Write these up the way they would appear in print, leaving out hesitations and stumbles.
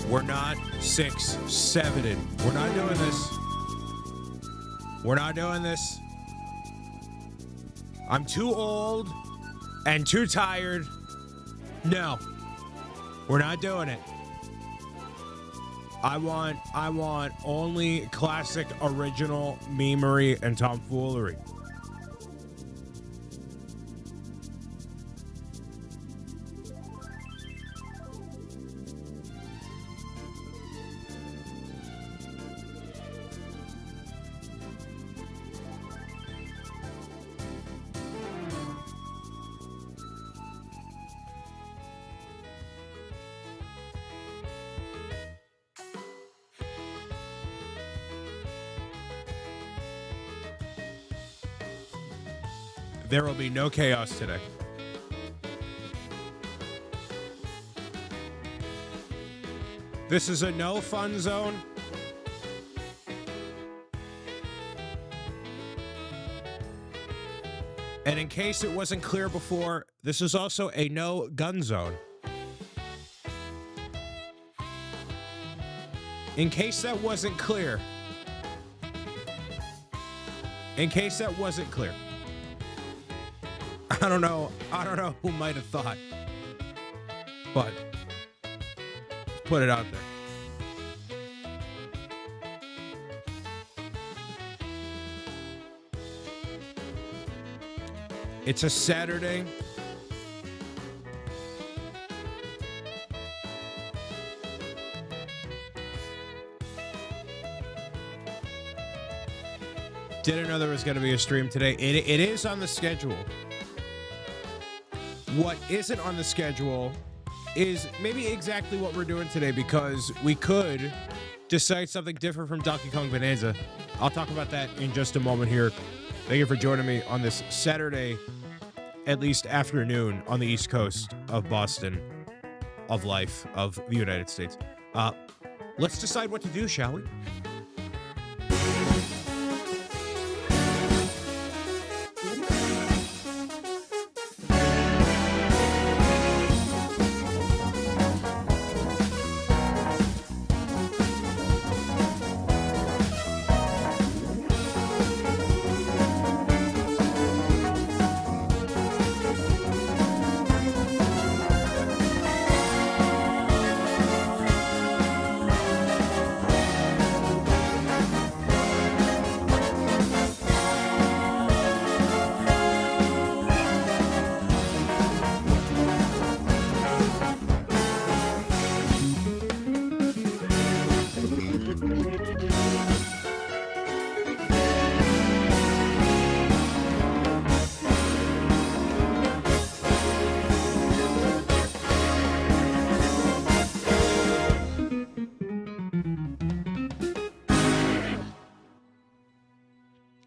We're not 6-7. We're not doing this. We're not doing this. I'm too old and too tired. No, we're not doing it. I want only classic, original memery and tomfoolery. There will be no chaos today. This is a no fun zone. And in case it wasn't clear before, this is also a no gun zone. In case that wasn't clear. In case that wasn't clear. I don't know who might have thought, but let's put it out there. It's a Saturday. Didn't know there was going to be a stream today. It is on the schedule. What isn't on the schedule is maybe exactly what we're doing today, because we could decide something different from Donkey Kong Bonanza. I'll talk about that in just a moment here. Thank you for joining me on this Saturday, at least afternoon, on the East Coast of Boston, of life, of the United States. Let's decide what to do, shall we?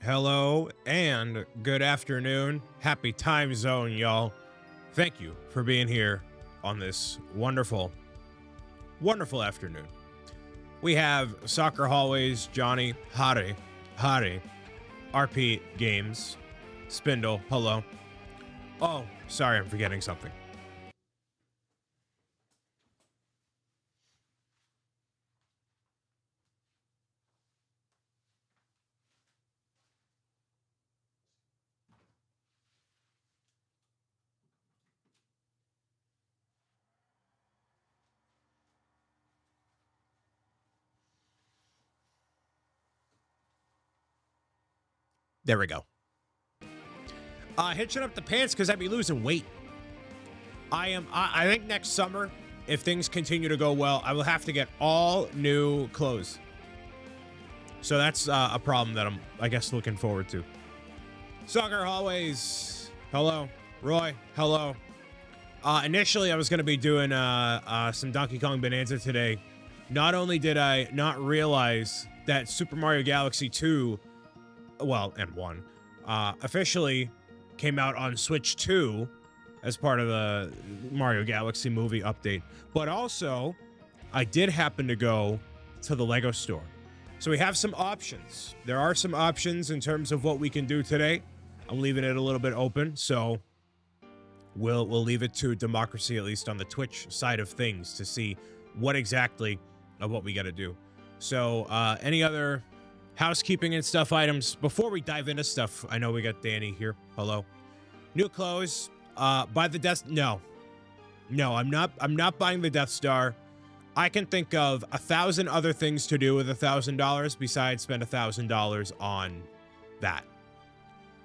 Hello and good afternoon. Happy time zone, y'all. Thank you for being here on this wonderful, wonderful afternoon. We have Soccer Hallways, Johnny, Hari, RP Games, Spindle, hello. Oh, sorry, I'm forgetting something. There we go. Hitching up the pants because I'd be losing weight. I think next summer, if things continue to go well, I will have to get all new clothes. So that's a problem that I'm, I guess, looking forward to. Soccer Hallways, hello. Roy, hello. Initially, I was going to be doing some Donkey Kong Bonanza today. Not only did I not realize that Super Mario Galaxy 2, well, and 1, officially came out on Switch 2 as part of the Mario Galaxy movie update. But also, I did happen to go to the Lego store. So we have some options. There are some options in terms of what we can do today. I'm leaving it a little bit open, so we'll leave it to democracy, at least on the Twitch side of things, to see what exactly of what we got to do. So any other housekeeping and stuff items before we dive into stuff? I know we got Danny here. Hello. New clothes. Buy the Death. No, I'm not buying the Death Star. I can think of 1,000 other things to do with $1,000 besides spend $1,000 on that.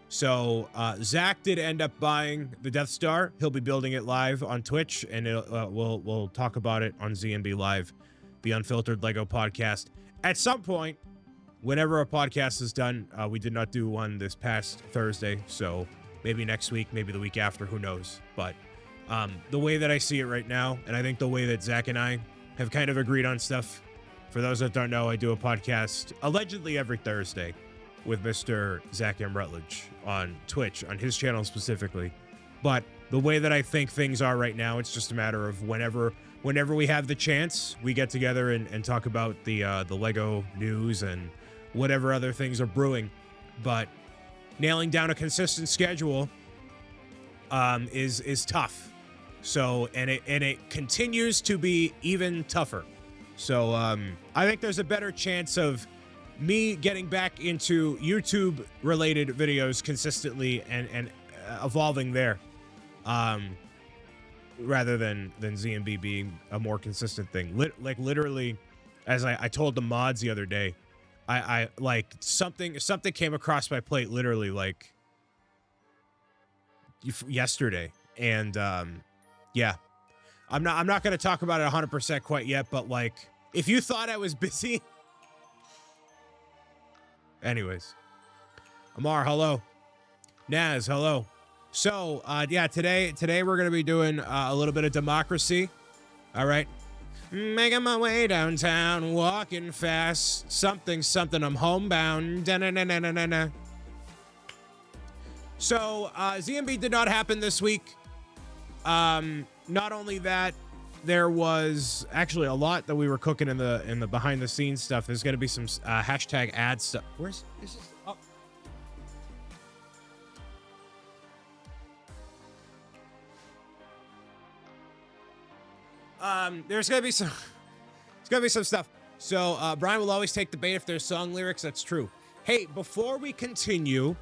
So Zach did end up buying the Death Star. He'll be building it live on Twitch, and we'll talk about it on ZNB Live, the Unfiltered Lego podcast. At some point, whenever our podcast is done, we did not do one this past Thursday, so maybe next week, maybe the week after, who knows. But the way that I see it right now, and I think the way that Zach and I have kind of agreed on stuff, for those that don't know, I do a podcast allegedly every Thursday with Mr. Zach M. Rutledge on Twitch, on his channel specifically. But the way that I think things are right now, it's just a matter of whenever we have the chance, we get together and talk about the Lego news and whatever other things are brewing. But nailing down a consistent schedule is tough. So, and it continues to be even tougher. So I think there's a better chance of me getting back into YouTube related videos consistently and evolving there, rather than ZNB being a more consistent thing. Like literally, as I told the mods the other day, I like something came across my plate literally like yesterday, and yeah, I'm not gonna talk about it 100% quite yet, but like if you thought I was busy. Anyways, Amar, hello. Naz, hello. So, yeah, today we're going to be doing a little bit of democracy. All right. Making my way downtown, walking fast. Something, I'm homebound. Da-na-na-na-na-na. So, ZNB did not happen this week. Not only that, there was actually a lot that we were cooking in the behind the scenes stuff. There's going to be some hashtag ad stuff. Is this? Oh. There's going to be some stuff. So Brian will always take the bait if there's song lyrics. That's true. Hey, before we continue,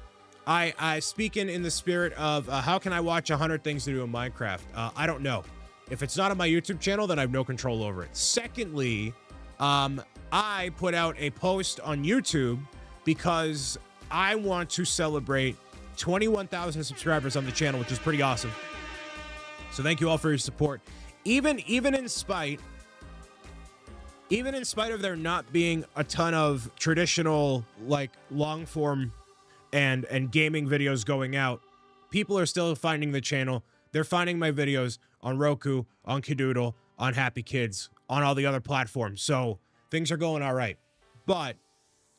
I speak in the spirit of how can I watch 100 things to do in Minecraft? I don't know. If it's not on my YouTube channel, then I have no control over it. Secondly, I put out a post on YouTube because I want to celebrate 21,000 subscribers on the channel, which is pretty awesome. So thank you all for your support. Even in spite of there not being a ton of traditional like long form and gaming videos going out, people are still finding the channel. They're finding my videos on Roku, on Kadoodle, on Happy Kids, on all the other platforms. So things are going all right. But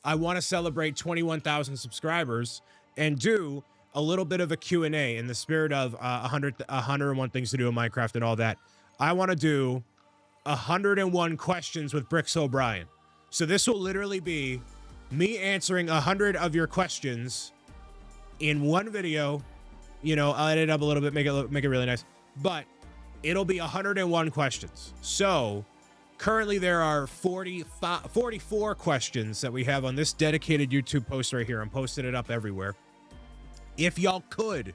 I want to celebrate 21,000 subscribers and do a little bit of a Q&A in the spirit of 101 things to do in Minecraft and all that. I want to do 101 questions with BricksOBrian. So this will literally be me answering 100 of your questions in one video. You know, I'll edit it up a little bit, make it really nice. But it'll be 101 questions. So currently there are 44 questions that we have on this dedicated YouTube post right here. I'm posting it up everywhere. If y'all could,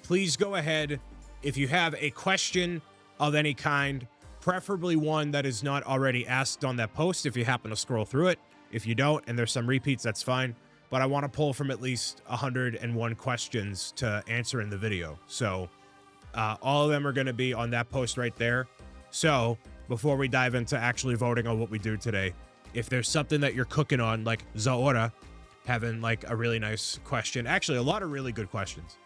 please go ahead. If you have a question of any kind, preferably one that is not already asked on that post, if you happen to scroll through it. If you don't, and there's some repeats, that's fine. But I want to pull from at least 101 questions to answer in the video. So all of them are going to be on that post right there. So before we dive into actually voting on what we do today, if there's something that you're cooking on, like Zaora having like a really nice question, actually a lot of really good questions.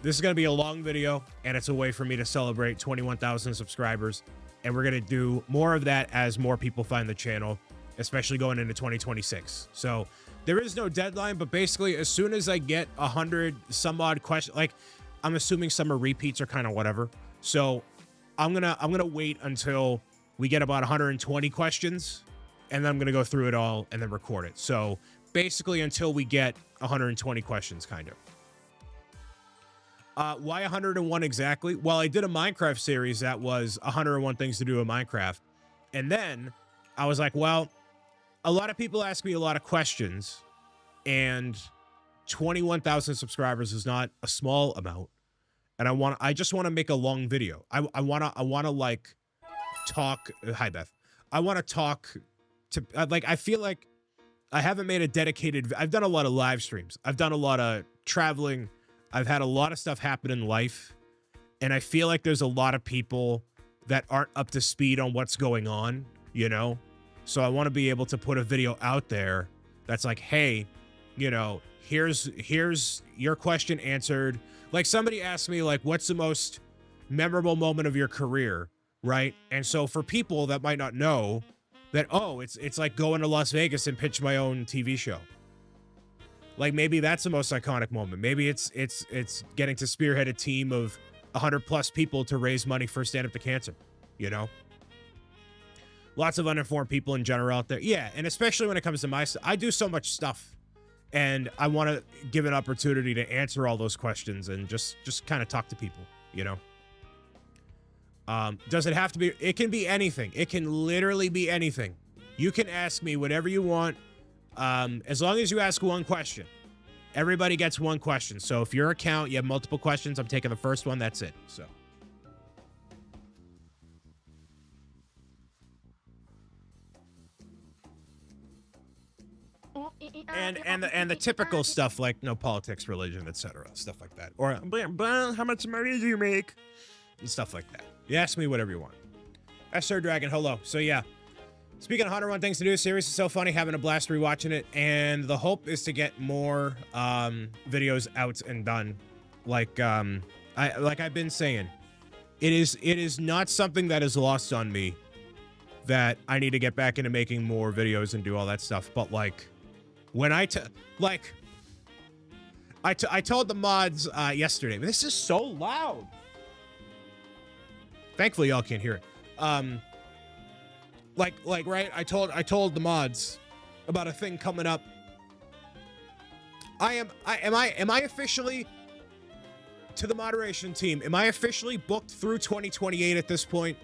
This is going to be a long video, and it's a way for me to celebrate 21,000 subscribers. And we're going to do more of that as more people find the channel, especially going into 2026. So there is no deadline, but basically as soon as I get 100 some odd questions, like I'm assuming some are repeats or kind of whatever. So I'm going to wait until we get about 120 questions, and then I'm going to go through it all and then record it. So basically until we get 120 questions, kind of. Why 101 exactly? Well, I did a Minecraft series that was 101 things to do in Minecraft. And then I was like, well, a lot of people ask me a lot of questions, and 21,000 subscribers is not a small amount. And I just want to make a long video. I want to like talk. Hi, Beth. I want to talk to, like, I feel like I haven't made a dedicated, I've done a lot of live streams. I've done a lot of traveling. I've had a lot of stuff happen in life, and I feel like there's a lot of people that aren't up to speed on what's going on, you know? So I want to be able to put a video out there that's like, hey, you know, here's your question answered. Like, somebody asked me, like, what's the most memorable moment of your career, right? And so for people that might not know that, oh, it's like going to Las Vegas and pitch my own TV show. Like, maybe that's the most iconic moment. Maybe it's getting to spearhead a team of 100+ people to raise money for Stand Up to Cancer, you know? Lots of uninformed people in general out there. Yeah, and especially when it comes to my stuff. I do so much stuff, and I want to give an opportunity to answer all those questions and just kind of talk to people, you know? Does it have to be? It can be anything. It can literally be anything. You can ask me whatever you want. As long as you ask one question. Everybody gets one question. So if your account, you have multiple questions, I'm taking the first one. That's it. So. And the typical stuff like no politics, religion, etc. Stuff like that. Or how much money do you make? And stuff like that. You ask me whatever you want. Sir Dragon, hello. So yeah. Speaking of 101 Things to Do, series is so funny, having a blast rewatching it, and the hope is to get more videos out and done. Like I've been saying, it is not something that is lost on me that I need to get back into making more videos and do all that stuff. But like, when I told the mods yesterday, this is so loud. Thankfully, y'all can't hear it. Right, I told the mods about a thing coming up. Am I officially, to the moderation team, am I officially booked through 2028 at this point?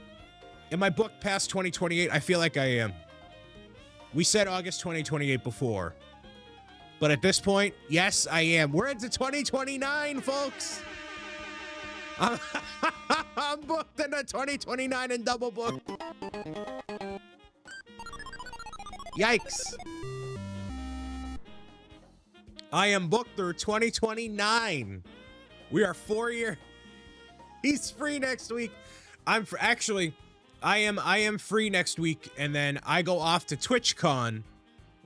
Am I booked past 2028? I feel like I am. We said August 2028 before. But at this point, yes, I am. We're into 2029, folks. I'm booked into 2029 and double booked. Yikes. I am booked through 2029. We are 4 years. He's free next week. I am free next week, and then I go off to TwitchCon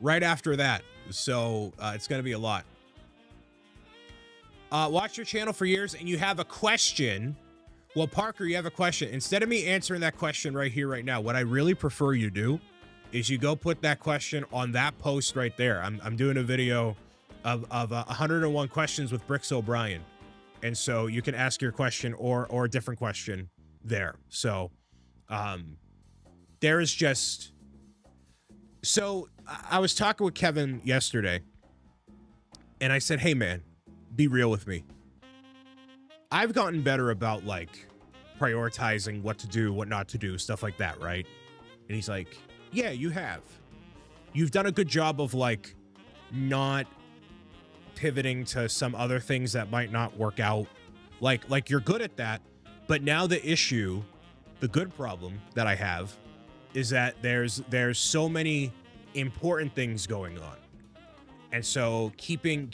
right after that. So it's going to be a lot. Watch your channel for years, and you have a question. Well, Parker, you have a question. Instead of me answering that question right here, right now, what I really prefer you do is you go put that question on that post right there. I'm doing a video of 101 questions with BricksOBrian. And so you can ask your question or a different question there. So there is just... So I was talking with Kevin yesterday, and I said, hey, man, be real with me. I've gotten better about, like, prioritizing what to do, what not to do, stuff like that, right? And he's like, yeah, you have. You've done a good job of, like, not pivoting to some other things that might not work out. Like you're good at that. But now the issue, the good problem that I have is that there's so many important things going on. And so keeping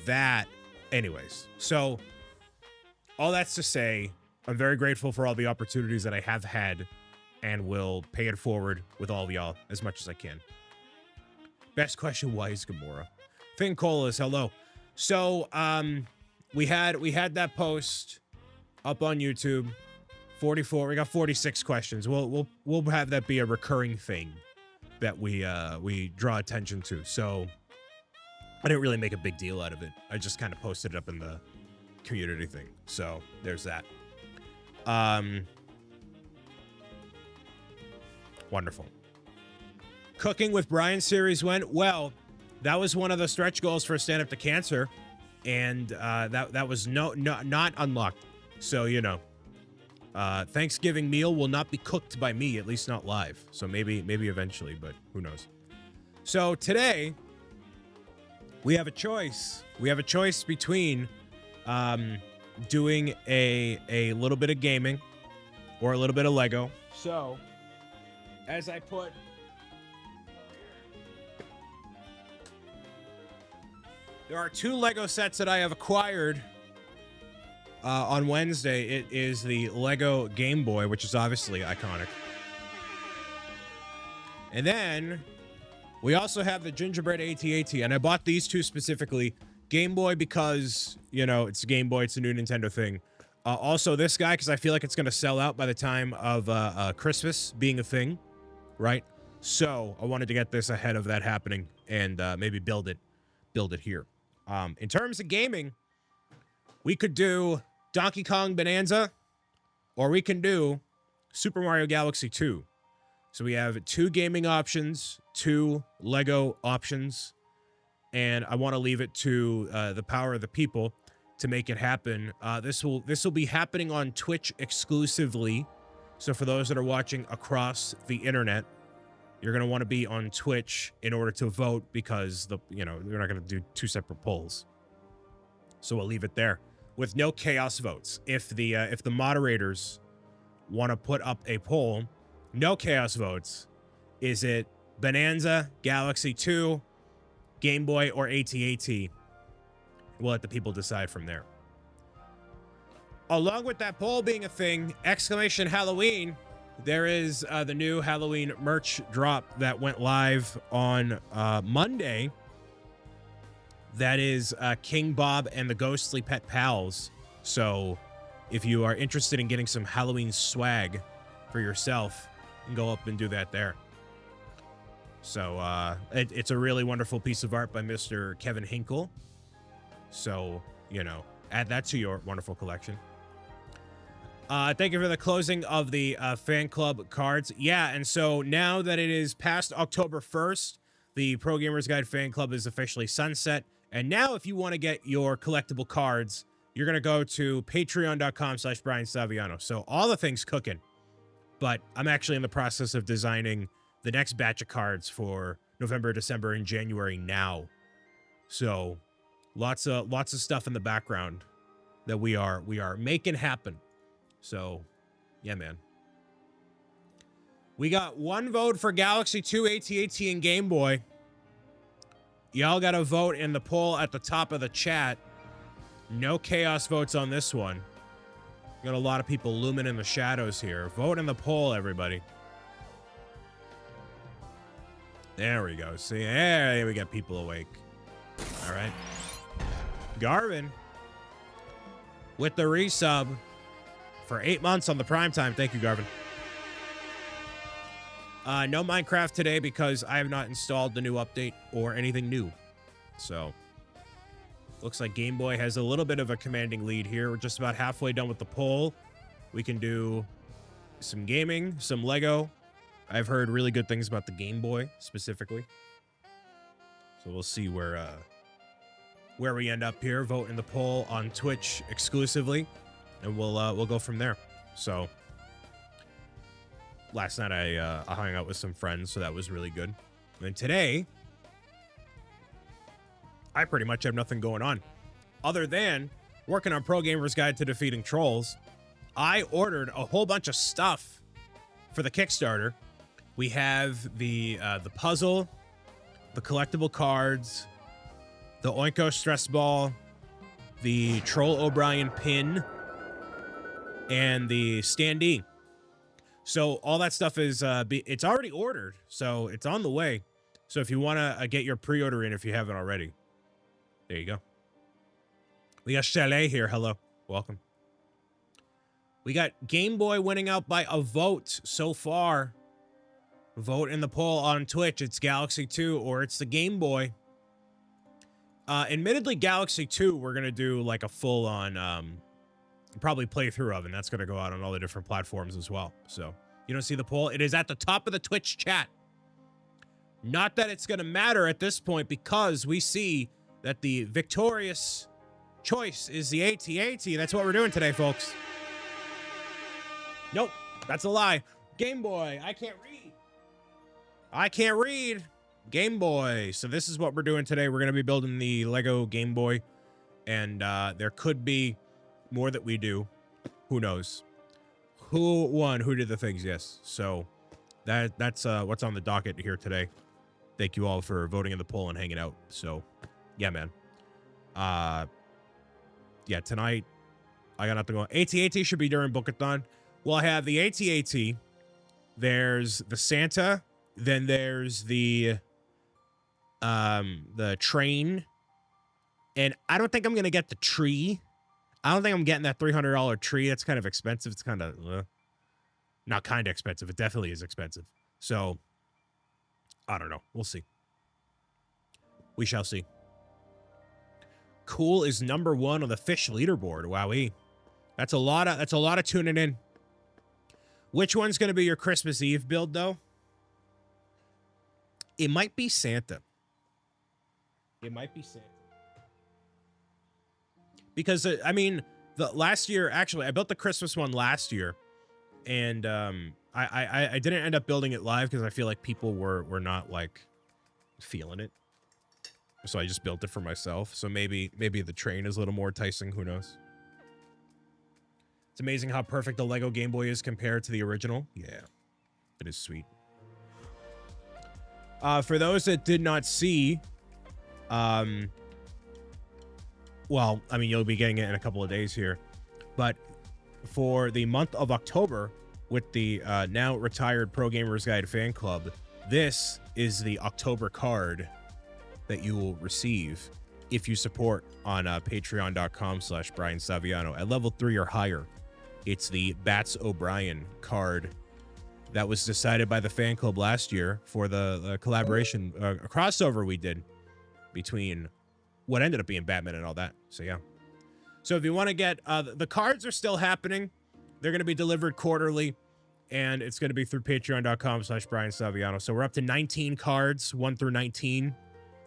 that anyways. So all that's to say, I'm very grateful for all the opportunities that I have had and will pay it forward with all of y'all as much as I can. Best question, why is Gamora? Finn Colas, hello. So we had that post up on YouTube. 44, we got 46 questions. We'll have that be a recurring thing that we draw attention to. So I didn't really make a big deal out of it. I just kind of posted it up in the community thing. So there's that. Wonderful. Cooking with Brian series went well. That was one of the stretch goals for Stand Up to Cancer. and that was not unlocked. So, you know, Thanksgiving meal will not be cooked by me, at least not live. So maybe eventually, but who knows. So today we have a choice. We have a choice between doing a little bit of gaming or a little bit of Lego. So as I put there are 2 Lego sets that I have acquired on Wednesday. It is the Lego Game Boy, which is obviously iconic. And then we also have the Gingerbread AT-AT, and I bought these 2 specifically. Game Boy because, you know, it's a Game Boy, it's a new Nintendo thing. Also this guy, because I feel like it's going to sell out by the time of Christmas being a thing, right? So I wanted to get this ahead of that happening and maybe build it here. In terms of gaming, we could do Donkey Kong Bonanza, or we can do Super Mario Galaxy 2. So we have 2 gaming options, 2 Lego options, and I want to leave it to the power of the people to make it happen. This will be happening on Twitch exclusively. So for those that are watching across the internet, you're going to want to be on Twitch in order to vote, because we're not going to do 2 separate polls. So we'll leave it there with no chaos votes. If the moderators want to put up a poll, no chaos votes. Is it Bonanza, Galaxy 2, Game Boy, or AT-AT? We'll let the people decide from there. Along with that poll being a thing, exclamation Halloween, there is the new Halloween merch drop that went live on Monday. That is King Bob and the Ghostly Pet Pals. So if you are interested in getting some Halloween swag for yourself, you can go up and do that there. So it's a really wonderful piece of art by Mr. Kevin Hinkle. So, you know, add that to your wonderful collection. Thank you for the closing of the fan club cards. Yeah, and so now that it is past October 1st, the Pro Gamers Guide fan club is officially sunset. And now if you want to get your collectible cards, you're going to go to patreon.com/Brian Saviano. So all the things cooking. But I'm actually in the process of designing the next batch of cards for November, December, and January now. So lots of stuff in the background that we are making happen. So, yeah, man. We got 1 vote for Galaxy 2, AT-AT, and Game Boy. Y'all got to vote in the poll at the top of the chat. No chaos votes on this one. Got a lot of people looming in the shadows here. Vote in the poll, everybody. There we go. See, there we got people awake. All right. Garvin with the resub for 8 months on the primetime. Thank you, Garvin. No Minecraft today because I have not installed the new update or anything new. So, looks like Game Boy has a little bit of a commanding lead here. We're just about halfway done with the poll. We can do some gaming, some Lego. I've heard really good things about the Game Boy specifically. So we'll see where we end up here. Vote in the poll on Twitch exclusively, and we'll go from there. So last night I hung out with some friends, so that was really good. And then today, I pretty much have nothing going on other than working on Pro Gamer's Guide to Defeating Trolls. I ordered a whole bunch of stuff for the Kickstarter. We have the puzzle, the collectible cards, the Oinko stress ball, the Troll O'Brien pin, and the standee. So all that stuff is it's already ordered, so it's on the way. So if you want to get your pre-order in, if you haven't already, there you go. We got Chalet here. Hello, welcome. We got Game Boy winning out by a vote so far. Vote in the poll on Twitch. It's Galaxy 2 or it's the Game Boy. Admittedly, Galaxy 2, we're going to do like a full-on probably playthrough of, and that's going to go out on all the different platforms as well. So you don't see the poll? It is at the top of the Twitch chat. Not that it's going to matter at this point, because we see that the victorious choice is the AT-AT. That's what we're doing today, folks. Nope, that's a lie. Game Boy, I can't read. I can't read. Game Boy. So this is what we're doing today. We're going to be building the Lego Game Boy. And there could be more that we do. Who knows? Who won? Who did the things? Yes. So that's what's on the docket here today. Thank you all for voting in the poll and hanging out. So, yeah, man. Yeah, tonight I got nothing going. AT-AT should be during Bookathon. Well, I have the AT-AT. There's the Santa. Then there's the train. And I don't think I'm going to get the tree. I don't think I'm getting that $300 tree. That's kind of expensive. It's kind of, not kind of expensive. It definitely is expensive. So, I don't know. We'll see. We shall see. Cool is #1 on the fish leaderboard. Wowee. That's a lot of tuning in. Which one's going to be your Christmas Eve build, though? It might be Santa. It might be Santa. Because, I mean, the last year, actually, I built the Christmas one last year. And I didn't end up building it live because I feel like people were not, like, feeling it. So I just built it for myself. So maybe the train is a little more enticing. Who knows? It's amazing how perfect the Lego Game Boy is compared to the original. Yeah, it is sweet. For those that did not see, well, I mean, you'll be getting it in a couple of days here. But for the month of October, with the now retired Pro Gamers Guide fan club, this is the October card that you will receive if you support on patreon.com/Brian Saviano at level 3 or higher. It's the BricksOBrian card that was decided by the fan club last year for the collaboration, a crossover we did between what ended up being Batman and all that. So, yeah. So if you want to get, the cards are still happening. They're going to be delivered quarterly, and it's going to be through patreon.com/Brian Saviano. So we're up to 19 cards, 1 through 19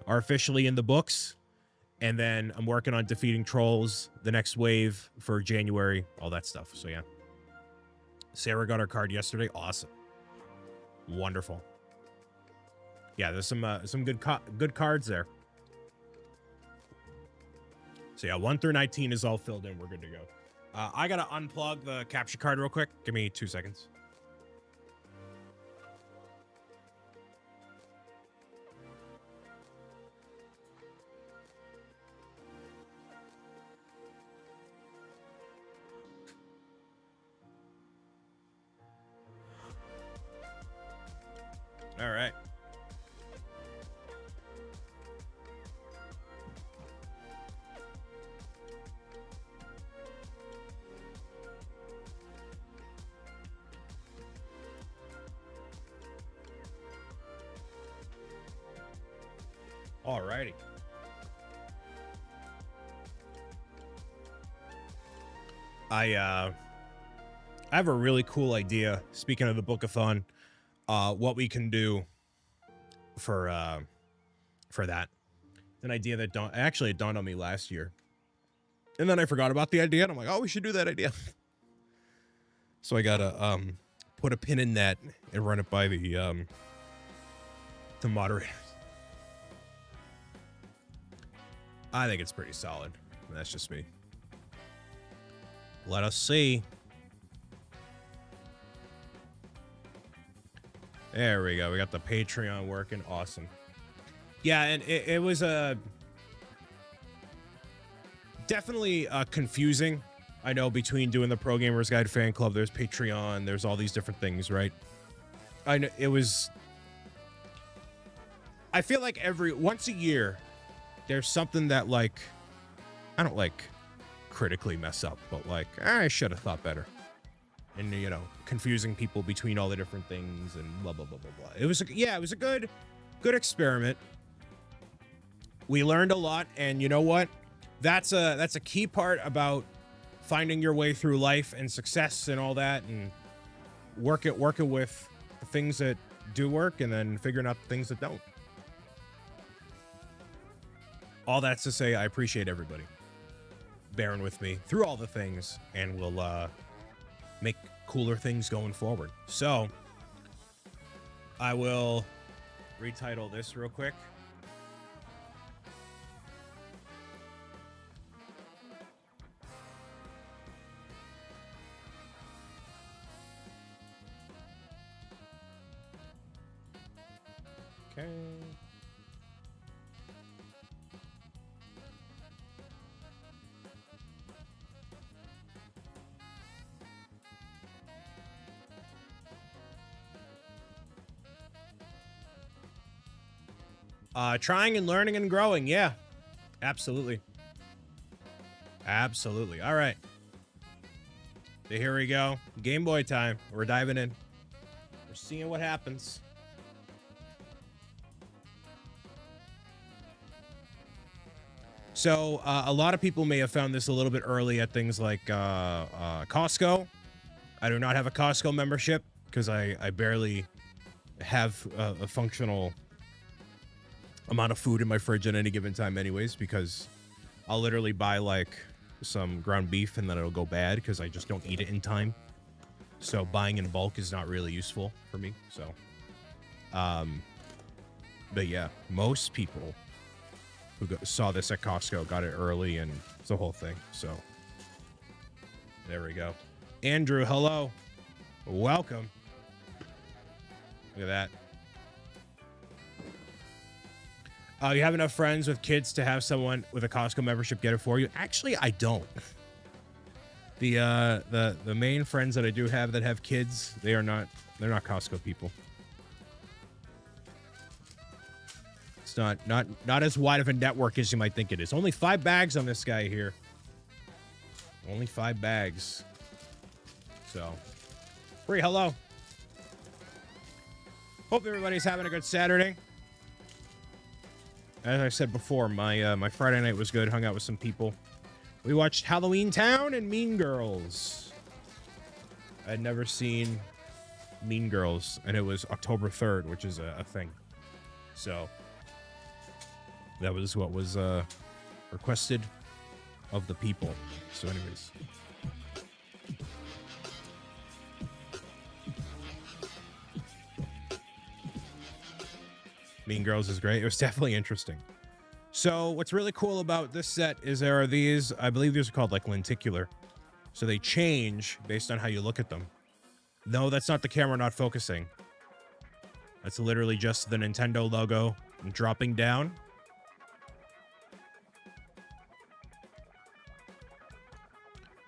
are officially in the books. And then I'm working on defeating trolls, the next wave for January, all that stuff. So, yeah. Sarah got her card yesterday. Awesome. Wonderful. Yeah, there's some good cards there. So, yeah, 1 through 19 is all filled in. We're good to go. I got to unplug the capture card real quick. Give me 2 seconds. All right. All righty. I have a really cool idea. Speaking of the Bookathon, what we can do for that. It's an idea that actually it dawned on me last year. And then I forgot about the idea, and I'm like, oh, we should do that idea. So I gotta put a pin in that and run it by the moderators. I think it's pretty solid. That's just me. Let us see. There we go. We got the Patreon working. Awesome. Yeah, and it was definitely confusing. I know between doing the Pro Gamers Guide fan club, there's Patreon, there's all these different things, right? I know it was. I feel like once a year, there's something that, like, I don't like critically mess up, but like I should have thought better. And, you know, confusing people between all the different things and blah, blah, blah, blah, blah. It was a good experiment. We learned a lot, and you know what? That's a key part about finding your way through life and success and all that, and working with the things that do work and then figuring out the things that don't. All that's to say, I appreciate everybody. bearing with me through all the things, and we'll make cooler things going forward. So I will retitle this real quick. Okay. Trying and learning and growing. Yeah, absolutely. Absolutely. All right. So here we go. Game Boy time. We're diving in. We're seeing what happens. So a lot of people may have found this a little bit early at things like Costco. I do not have a Costco membership because I barely have a functional amount of food in my fridge at any given time anyways, because I'll literally buy like some ground beef and then it'll go bad because I just don't eat it in time. So buying in bulk is not really useful for me. So, but yeah, most people who saw this at Costco got it early, and it's the whole thing. So there we go. Andrew, hello. Welcome. Look at that. You have enough friends with kids to have someone with a Costco membership get it for you? Actually, I don't. The main friends that I do have that have kids, they're not Costco people. It's not as wide of a network as you might think it is. Only 5 bags on this guy here. Only 5 bags. So, free hello. Hope everybody's having a good Saturday. As I said before, my Friday night was good. Hung out with some people. We watched Halloween Town and Mean Girls. I'd never seen Mean Girls, and it was October 3rd, which is a thing. So that was what was requested of the people. So anyways. Mean Girls is great. It was definitely interesting. So what's really cool about this set is there are these, I believe these are called like lenticular. So they change based on how you look at them. No, that's not the camera not focusing. That's literally just the Nintendo logo dropping down.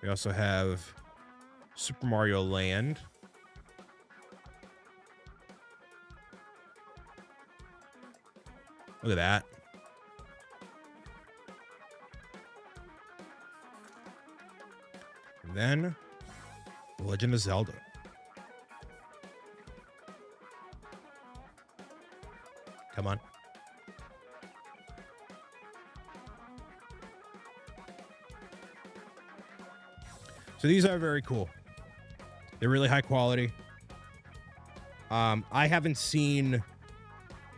We also have Super Mario Land. Look at that. And then The Legend of Zelda. Come on. So these are very cool. They're really high quality. I haven't seen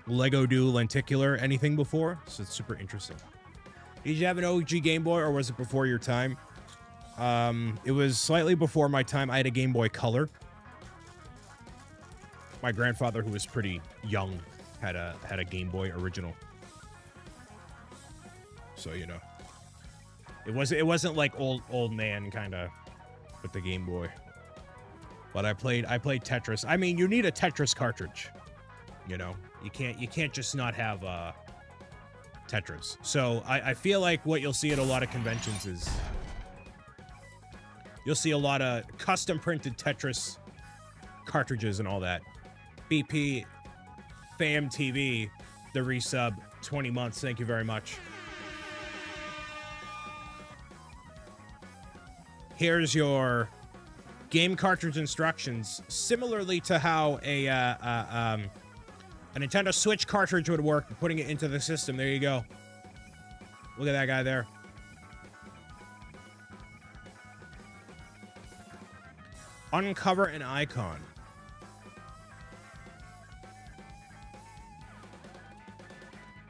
Lego do lenticular anything before, so it's super interesting. Did you have an OG Game Boy, or was it before your time? It was slightly before my time. I had a Game Boy Color. My grandfather, who was pretty young, had a Game Boy original. So you know, it wasn't like old man kind of with the Game Boy. But I played Tetris. I mean, you need a Tetris cartridge. You know, you can't just not have Tetris. So I feel like what you'll see at a lot of conventions is you'll see a lot of custom printed Tetris cartridges and all that. BP, Fam TV, the resub, 20 months. Thank you very much. Here's your game cartridge instructions, similarly to how a Nintendo Switch cartridge would work, putting it into the system. There you go. Look at that guy there. Uncover an icon.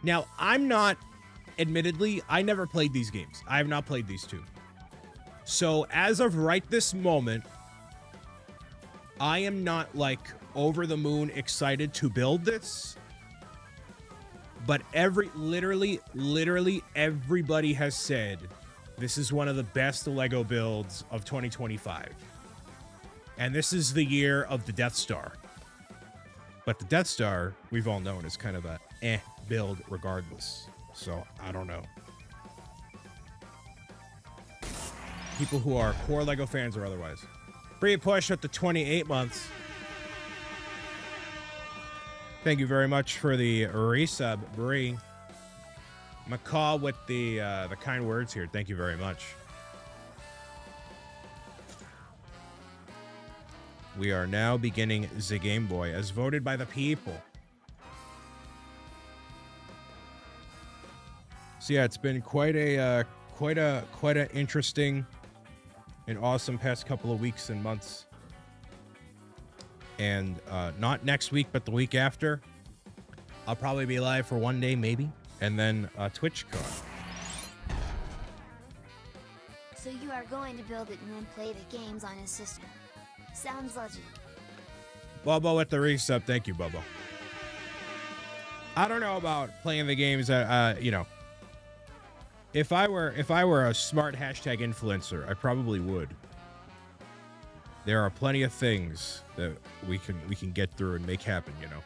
Now, admittedly, I never played these games. I have not played these two. So as of right this moment, I am not like over the moon excited to build this. But literally everybody has said this is one of the best Lego builds of 2025. And this is the year of the Death Star. But the Death Star, we've all known, is kind of a build regardless. So, I don't know. People who are core Lego fans or otherwise. Free push at the 28 months. Thank you very much for the resub, Bree. McCall with the kind words here. Thank you very much. We are now beginning the Game Boy as voted by the people. So yeah, it's been quite a interesting and awesome past couple of weeks and months. And not next week, but the week after, I'll probably be live for one day, maybe, and then TwitchCon. So you are going to build it and then play the games on his system. Sounds legit. Bobo with the resub. Thank you, Bobo. I don't know about playing the games that, you know, if I were a smart hashtag influencer, I probably would. There are plenty of things that we can get through and make happen, you know.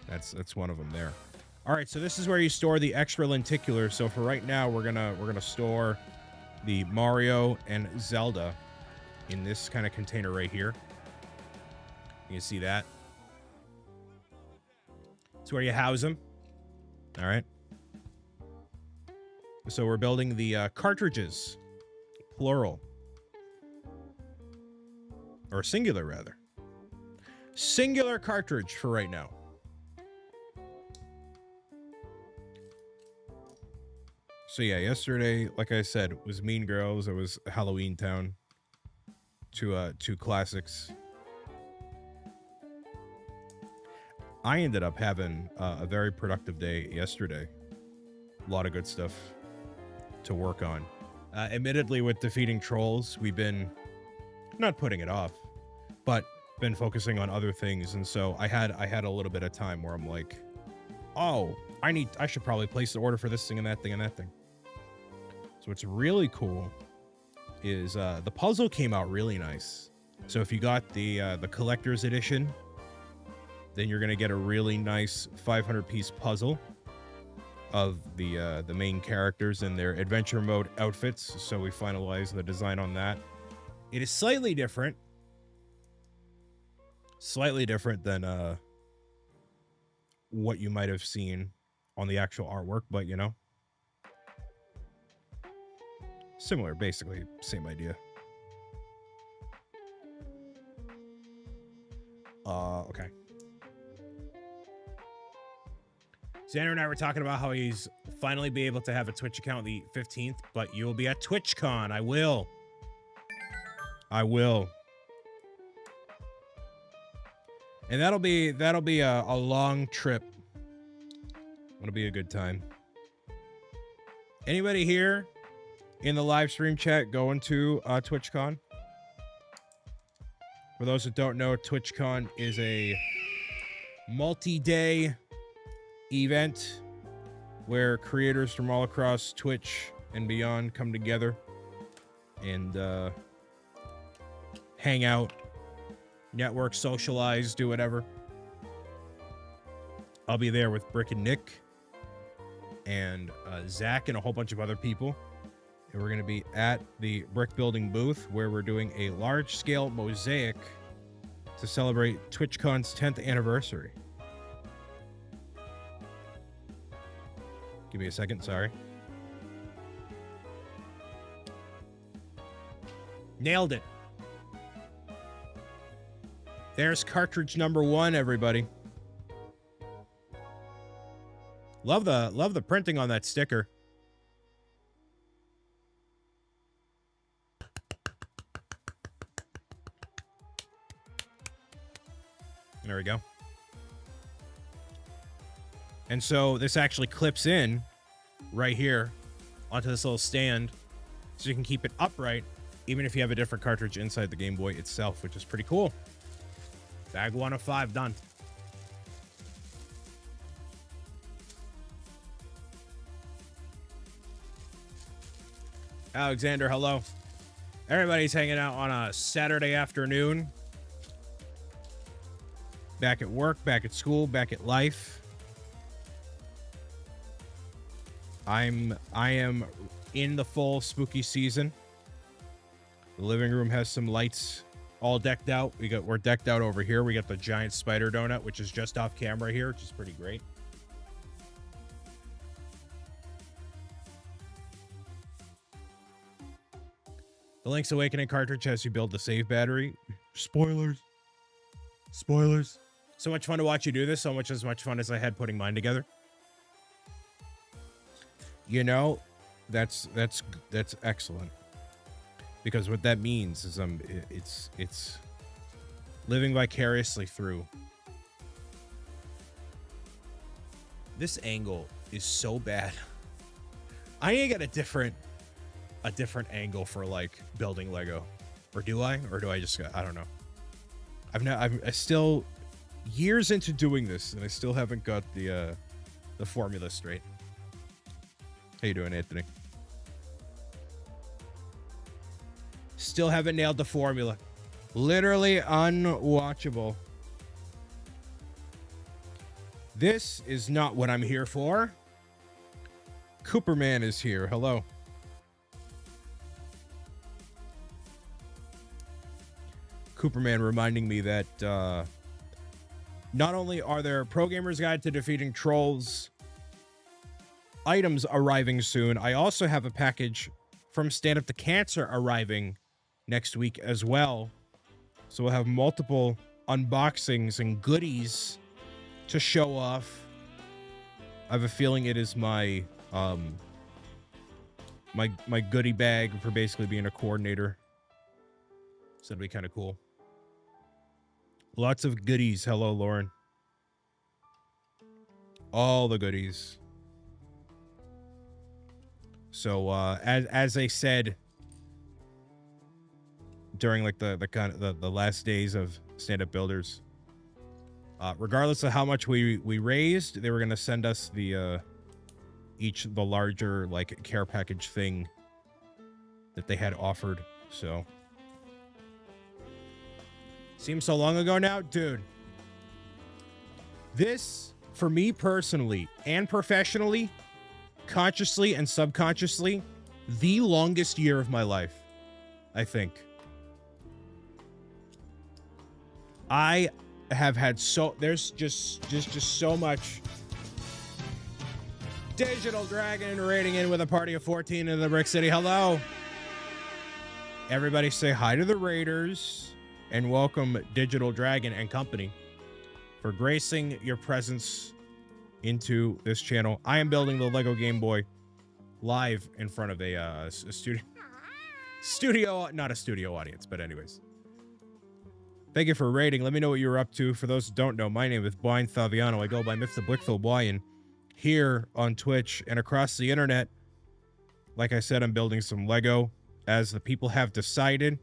That's one of them there. All right, so this is where you store the extra lenticular. So for right now, we're gonna store the Mario and Zelda in this kind of container right here. You can see that. It's where you house them. All right. So we're building the cartridges, plural. Or singular, rather. Singular cartridge for right now. So yeah, yesterday, like I said, was Mean Girls. It was Halloween Town. Two classics. I ended up having a very productive day yesterday. A lot of good stuff to work on. Admittedly, with defeating trolls, we've been not putting it off, but been focusing on other things. And so I had a little bit of time where I'm like, oh, I should probably place the order for this thing and that thing and that thing. So what's really cool is the puzzle came out really nice. So if you got the collector's edition, then you're gonna get a really nice 500-piece puzzle of the main characters and their adventure mode outfits. So we finalized the design on that. It is slightly different than what you might have seen on the actual artwork, but you know, similar, basically same idea. Okay. Xander and I were talking about how he's finally be able to have a Twitch account the 15th, but you will be at TwitchCon. I will. And that'll be a long trip. It'll be a good time. Anybody here in the live stream chat going to TwitchCon? For those that don't know, TwitchCon is a multi-day event where creators from all across Twitch and beyond come together and hang out, network, socialize, do whatever. I'll be there with Brick and Nick and Zach and a whole bunch of other people. And we're going to be at the brick building booth where we're doing a large-scale mosaic to celebrate TwitchCon's 10th anniversary. Give me a second, sorry. Nailed it. There's cartridge number 1, everybody. Love the printing on that sticker. There we go. And so this actually clips in right here onto this little stand so you can keep it upright, even if you have a different cartridge inside the Game Boy itself, which is pretty cool. Bag 1 of 5 done. Alexander, hello. Everybody's hanging out on a Saturday afternoon. Back at work, back at school, back at life. I am in the full spooky season. The living room has some lights all decked out. We're decked out over here. We got the giant spider donut, which is just off camera here, which is pretty great. The Link's Awakening cartridge has you build the save battery. Spoilers. Spoilers. So much fun to watch you do this. So much fun as I had putting mine together. You know, that's excellent. Because what that means is it's living vicariously through. This angle is so bad. I need to get a different angle for like building Lego. Or do I? Or do I just, I don't know. I'm still years into doing this and I still haven't got the formula straight. How you doing, Anthony? Still haven't nailed the formula. Literally unwatchable. This is not what I'm here for. Cooperman is here. Hello. Cooperman reminding me that not only are there Pro Gamer's Guide to Defeating Trolls items arriving soon, I also have a package from Stand Up to Cancer arriving next week as well. So we'll have multiple unboxings and goodies to show off. I have a feeling it is my my goodie bag for basically being a coordinator. So that'd be kind of cool. Lots of goodies. Hello, Lauren. All the goodies. So as I said during like the kind of the last days of Stand Up Builders, regardless of how much we raised, they were gonna send us the the larger like care package thing that they had offered. So seems so long ago now, dude. This, for me personally and professionally, consciously and subconsciously, the longest year of my life, I think. I have had there's just so much. Digital Dragon raiding in with a party of 14 in the Brick City. Hello. Everybody say hi to the Raiders and welcome Digital Dragon and company for gracing your presence into this channel. I am building the Lego Game Boy live in front of a studio, not a studio audience, but anyways. Thank you for raiding. Let me know what you're up to. For those who don't know, my name is Brian Saviano. I go by Mr. Wakefield Brian here on Twitch and across the internet. Like I said, I'm building some Lego, as the people have decided.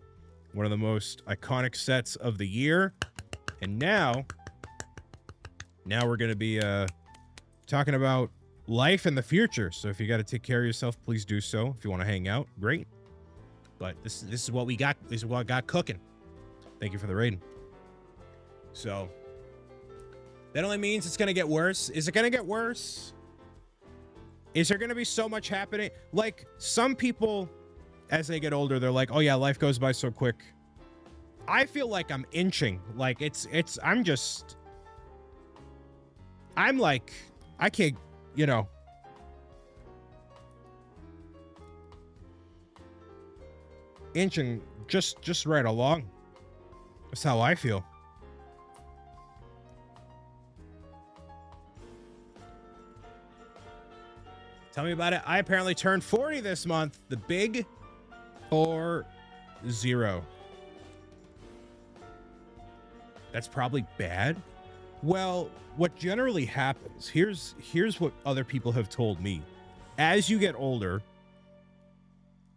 One of the most iconic sets of the year. And now we're going to be talking about life and the future. So if you got to take care of yourself, please do so. If you want to hang out, great. But this is what we got. This is what I got cooking. Thank you for the raid. So that only means it's going to get worse. Is it going to get worse? Is there going to be so much happening? Like, some people, as they get older, they're like, oh yeah, life goes by so quick. I feel like I'm inching. Like, I'm like, I can't, you know. Inching just right along. That's how I feel. Tell me about it. I apparently turned 40 this month. The big 40. That's probably bad. Well, what generally happens, here's what other people have told me. As you get older,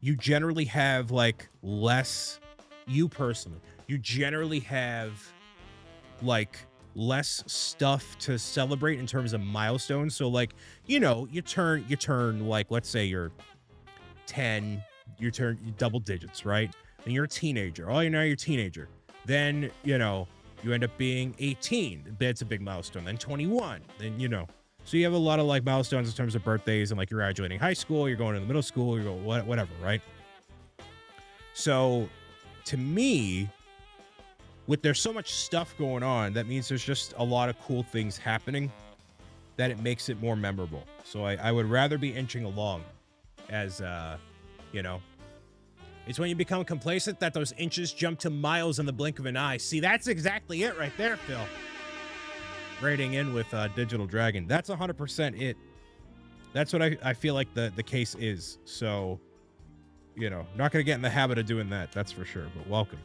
you generally have like less, you personally, you generally have like less stuff to celebrate in terms of milestones. So like, you know, you turn like, let's say you're 10, you turn double digits, right? Then you're a teenager. Oh, now you're a teenager. Then, you know, you end up being 18. That's a big milestone. Then 21. Then, you know, so you have a lot of like milestones in terms of birthdays and like you're graduating high school, you're going to the middle school, you go whatever, right? So to me, with there's so much stuff going on, that means there's just a lot of cool things happening that it makes it more memorable. So I would rather be inching along as, you know, it's when you become complacent that those inches jump to miles in the blink of an eye. See, that's exactly it right there, Phil. Rating in with Digital Dragon. That's 100% it. That's what I feel like the case is. So, you know, not going to get in the habit of doing that. That's for sure, but welcome.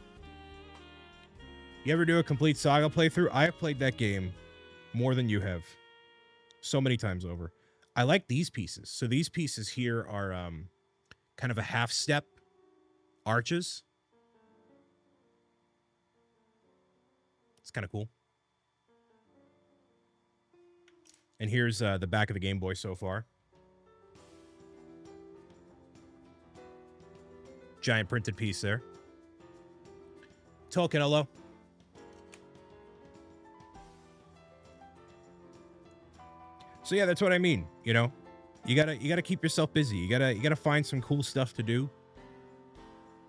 You ever do a complete Saga playthrough? I have played that game more than you have. So many times over. I like these pieces. So these pieces here are kind of a half step arches. It's kind of cool. And here's the back of the Game Boy so far. Giant printed piece there. Tolkien, hello. So yeah, that's what I mean. You know, you gotta keep yourself busy. You gotta find some cool stuff to do.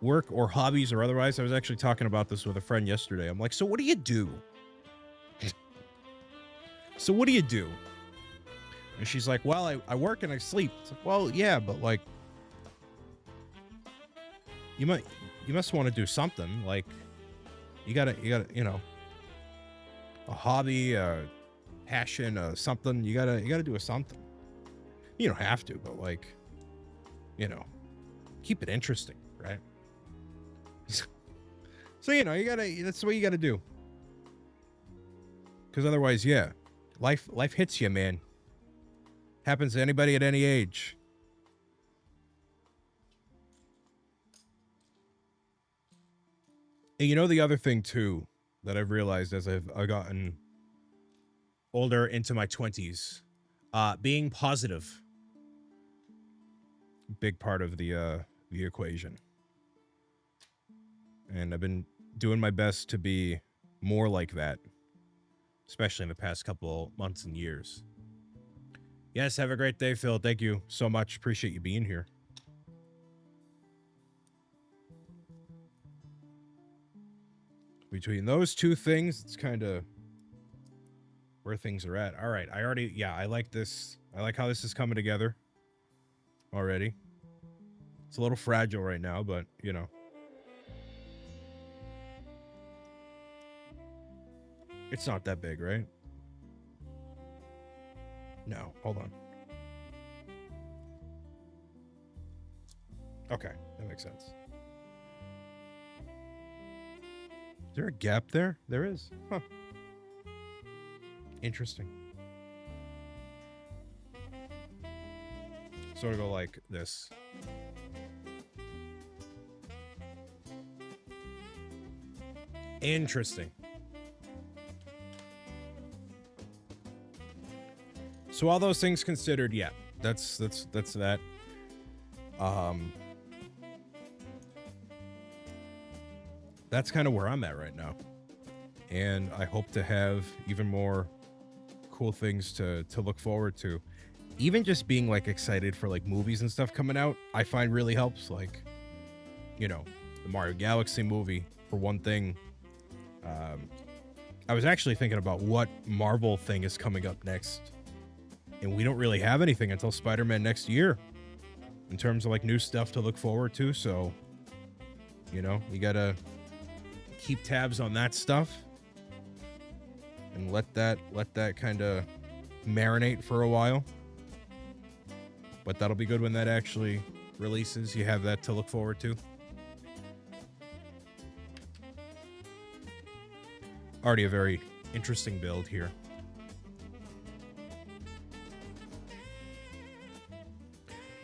Work or hobbies or otherwise. I was actually talking about this with a friend yesterday. I'm like, so what do you do? So what do you do? And she's like, well, I work and I sleep. It's like, well, yeah, but like, you must want to do something. Like, you gotta, you know, a hobby, a passion, something. You gotta do a something. You don't have to, but like, you know, keep it interesting, right? So, you know, that's what you gotta do. Because otherwise, yeah, life hits you, man. Happens to anybody at any age. And you know, the other thing too that I've realized as I've gotten older into my 20s, being positive, big part of the equation. And I've been doing my best to be more like that, especially in the past couple months and years. Yes, have a great day, Phil. Thank you so much. Appreciate you being here. Between those two things, it's kind of where things are at. All right, I like this. I like how this is coming together already. It's a little fragile right now, but, you know. It's not that big, right? No, hold on. Okay, that makes sense. Is there a gap there? There is. Huh. Interesting. Sort of go like this. Interesting. So all those things considered, yeah, that's that. That's kind of where I'm at right now. And I hope to have even more cool things to look forward to. Even just being like excited for like movies and stuff coming out, I find really helps. Like, you know, the Mario Galaxy movie, for one thing. I was actually thinking about what Marvel thing is coming up next. And we don't really have anything until Spider-Man next year in terms of like new stuff to look forward to. So, you know, you gotta keep tabs on that stuff and let that kind of marinate for a while. But that'll be good when that actually releases. You have that to look forward to. Already a very interesting build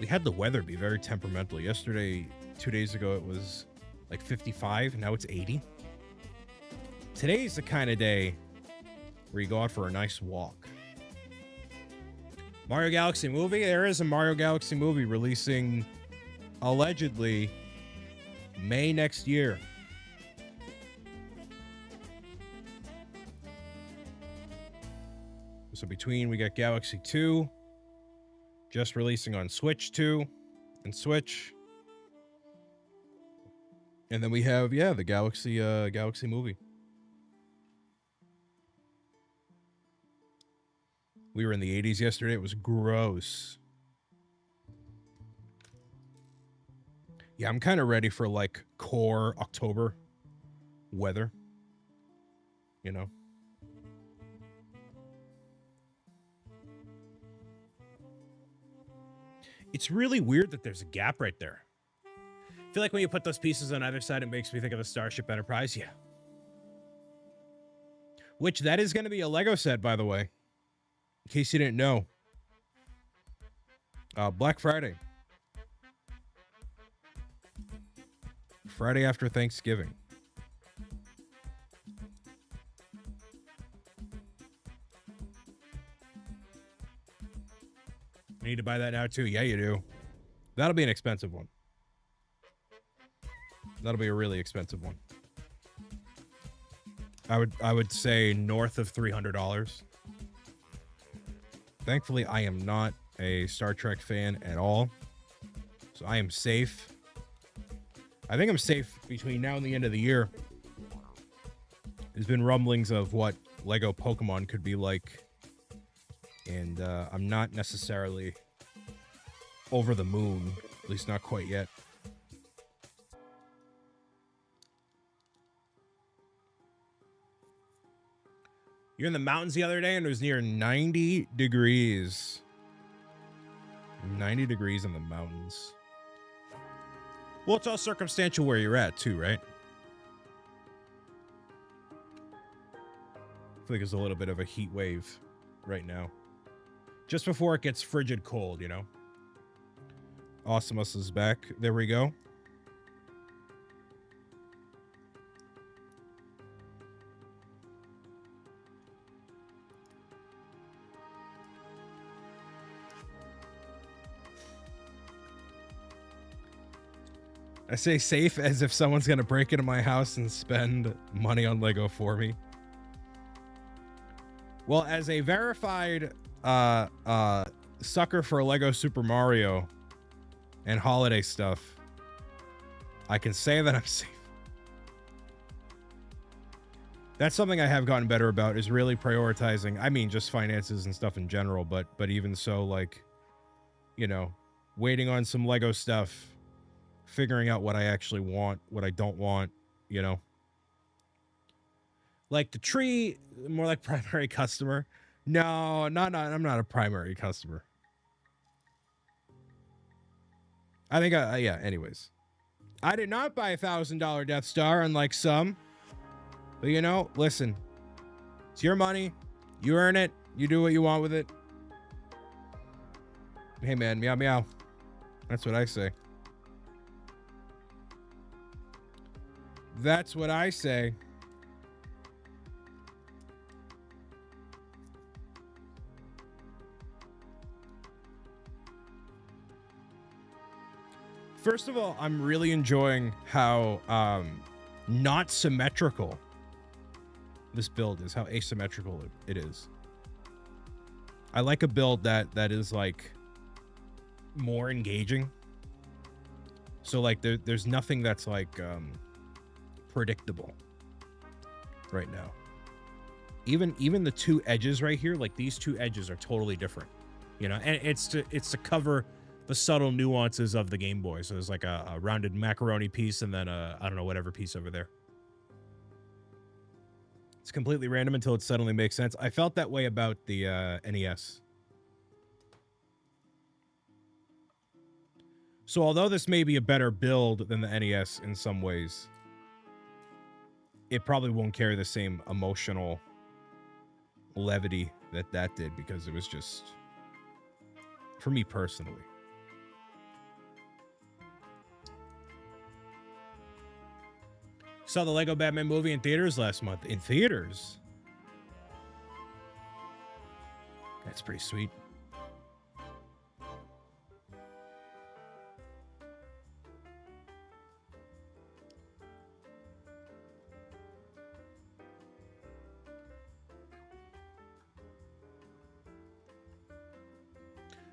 We had the weather be very temperamental. Yesterday, 2 days ago, it was like 55. Now it's 80. Today's the kind of day where you go out for a nice walk. Mario Galaxy movie? There is a Mario Galaxy movie releasing, allegedly, May next year. So between, we got Galaxy 2, just releasing on Switch 2 and Switch. And then we have, yeah, the Galaxy movie. We were in the 80s yesterday. It was gross. Yeah, I'm kind of ready for like core October weather. You know? It's really weird that there's a gap right there. I feel like when you put those pieces on either side, it makes me think of the Starship Enterprise. Yeah. Which, that is going to be a Lego set, by the way. In case you didn't know. Black Friday. Friday after Thanksgiving. You need to buy that now too. Yeah, you do. That'll be an expensive one. That'll be a really expensive one. I would say north of $300. Thankfully, I am not a Star Trek fan at all, so I am safe. I think I'm safe between now and the end of the year. There's been rumblings of what Lego Pokemon could be like, and I'm not necessarily over the moon, at least not quite yet. You're in the mountains the other day and it was near 90 degrees. 90 degrees in the mountains. Well, it's all circumstantial where you're at too, right? I feel like there's a little bit of a heat wave right now. Just before it gets frigid cold, you know? Awesomus is back. There we go. I say safe as if someone's going to break into my house and spend money on Lego for me. Well, as a verified sucker for Lego Super Mario and holiday stuff, I can say that I'm safe. That's something I have gotten better about, is really prioritizing. I mean, just finances and stuff in general, but even so, like, you know, waiting on some Lego stuff, figuring out what I actually want, what I don't want, you know. Like the tree, more like primary customer. No, I'm not a primary customer. I think yeah, anyways. I did not buy a $1,000 Death Star, unlike some. But you know, listen. It's your money. You earn it. You do what you want with it. Hey man, meow meow. That's what I say. That's what I say. First of all, I'm really enjoying how not symmetrical this build is, how asymmetrical it is. I like a build that is like more engaging. So like there's nothing that's like predictable right now. Even the two edges right here, like these two edges are totally different, you know, and it's to cover the subtle nuances of the Game Boy. So there's like a rounded macaroni piece and then a, I don't know, whatever piece over there. It's completely random until it suddenly makes sense. I felt that way about the NES. So although this may be a better build than the NES in some ways, it probably won't carry the same emotional levity that did, because it was just, for me personally, Saw the Lego Batman movie in theaters last month. In theaters? That's pretty sweet.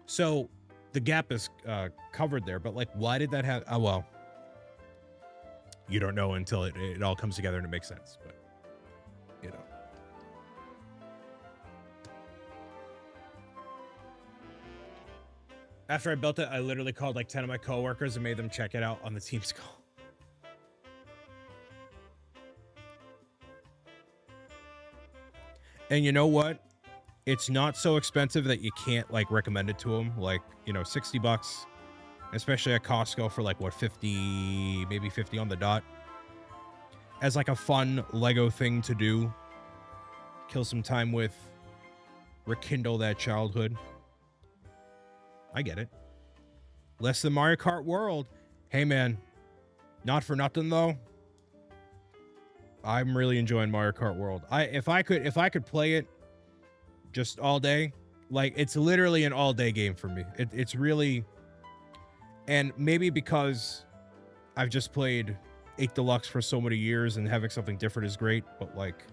So the gap is covered there, but like, why did that have? Oh, well, you don't know until it all comes together and it makes sense, but you know. After I built it, I literally called like 10 of my coworkers and made them check it out on the Teams call. And you know what? It's not so expensive that you can't like recommend it to them. Like, you know, 60 bucks, especially at Costco for like what, 50, maybe 50 on the dot. As like a fun Lego thing to do. Kill some time with. Rekindle that childhood. I get it. Less than Mario Kart World. Hey man, not for nothing though. I'm really enjoying Mario Kart World. If I could play it just all day, like it's literally an all day game for me. It's really, and maybe because I've just played 8 Deluxe for so many years and having something different is great, but like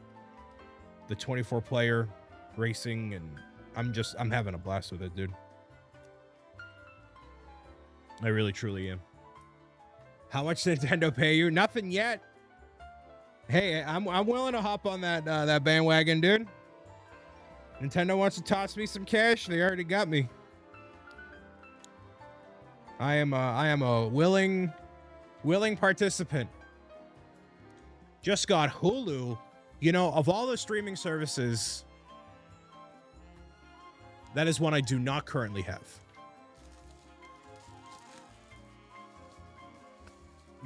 the 24 player racing, and I'm having a blast with it, dude. I really truly am. How much did Nintendo pay you? Nothing yet. Hey, I'm willing to hop on that bandwagon, dude. Nintendo wants to toss me some cash. They already got me. I am a willing participant. Just got Hulu. You know, of all the streaming services, that is one I do not currently have.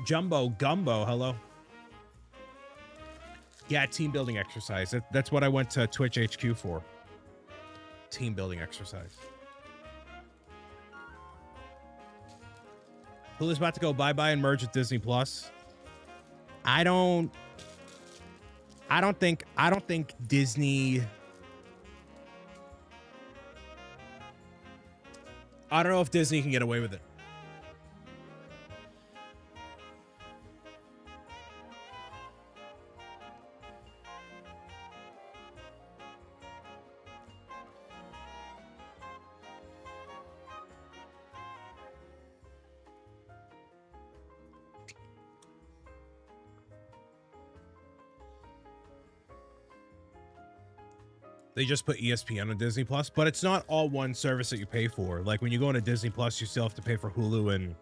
Jumbo Gumbo, hello. Yeah, team building exercise. That's what I went to Twitch HQ for. Team building exercise. Hulu's about to go bye-bye and merge with Disney Plus. I don't think Disney. I don't know if Disney can get away with it. They just put ESPN on Disney Plus, but it's not all one service that you pay for. Like when you go into Disney Plus, you still have to pay for Hulu and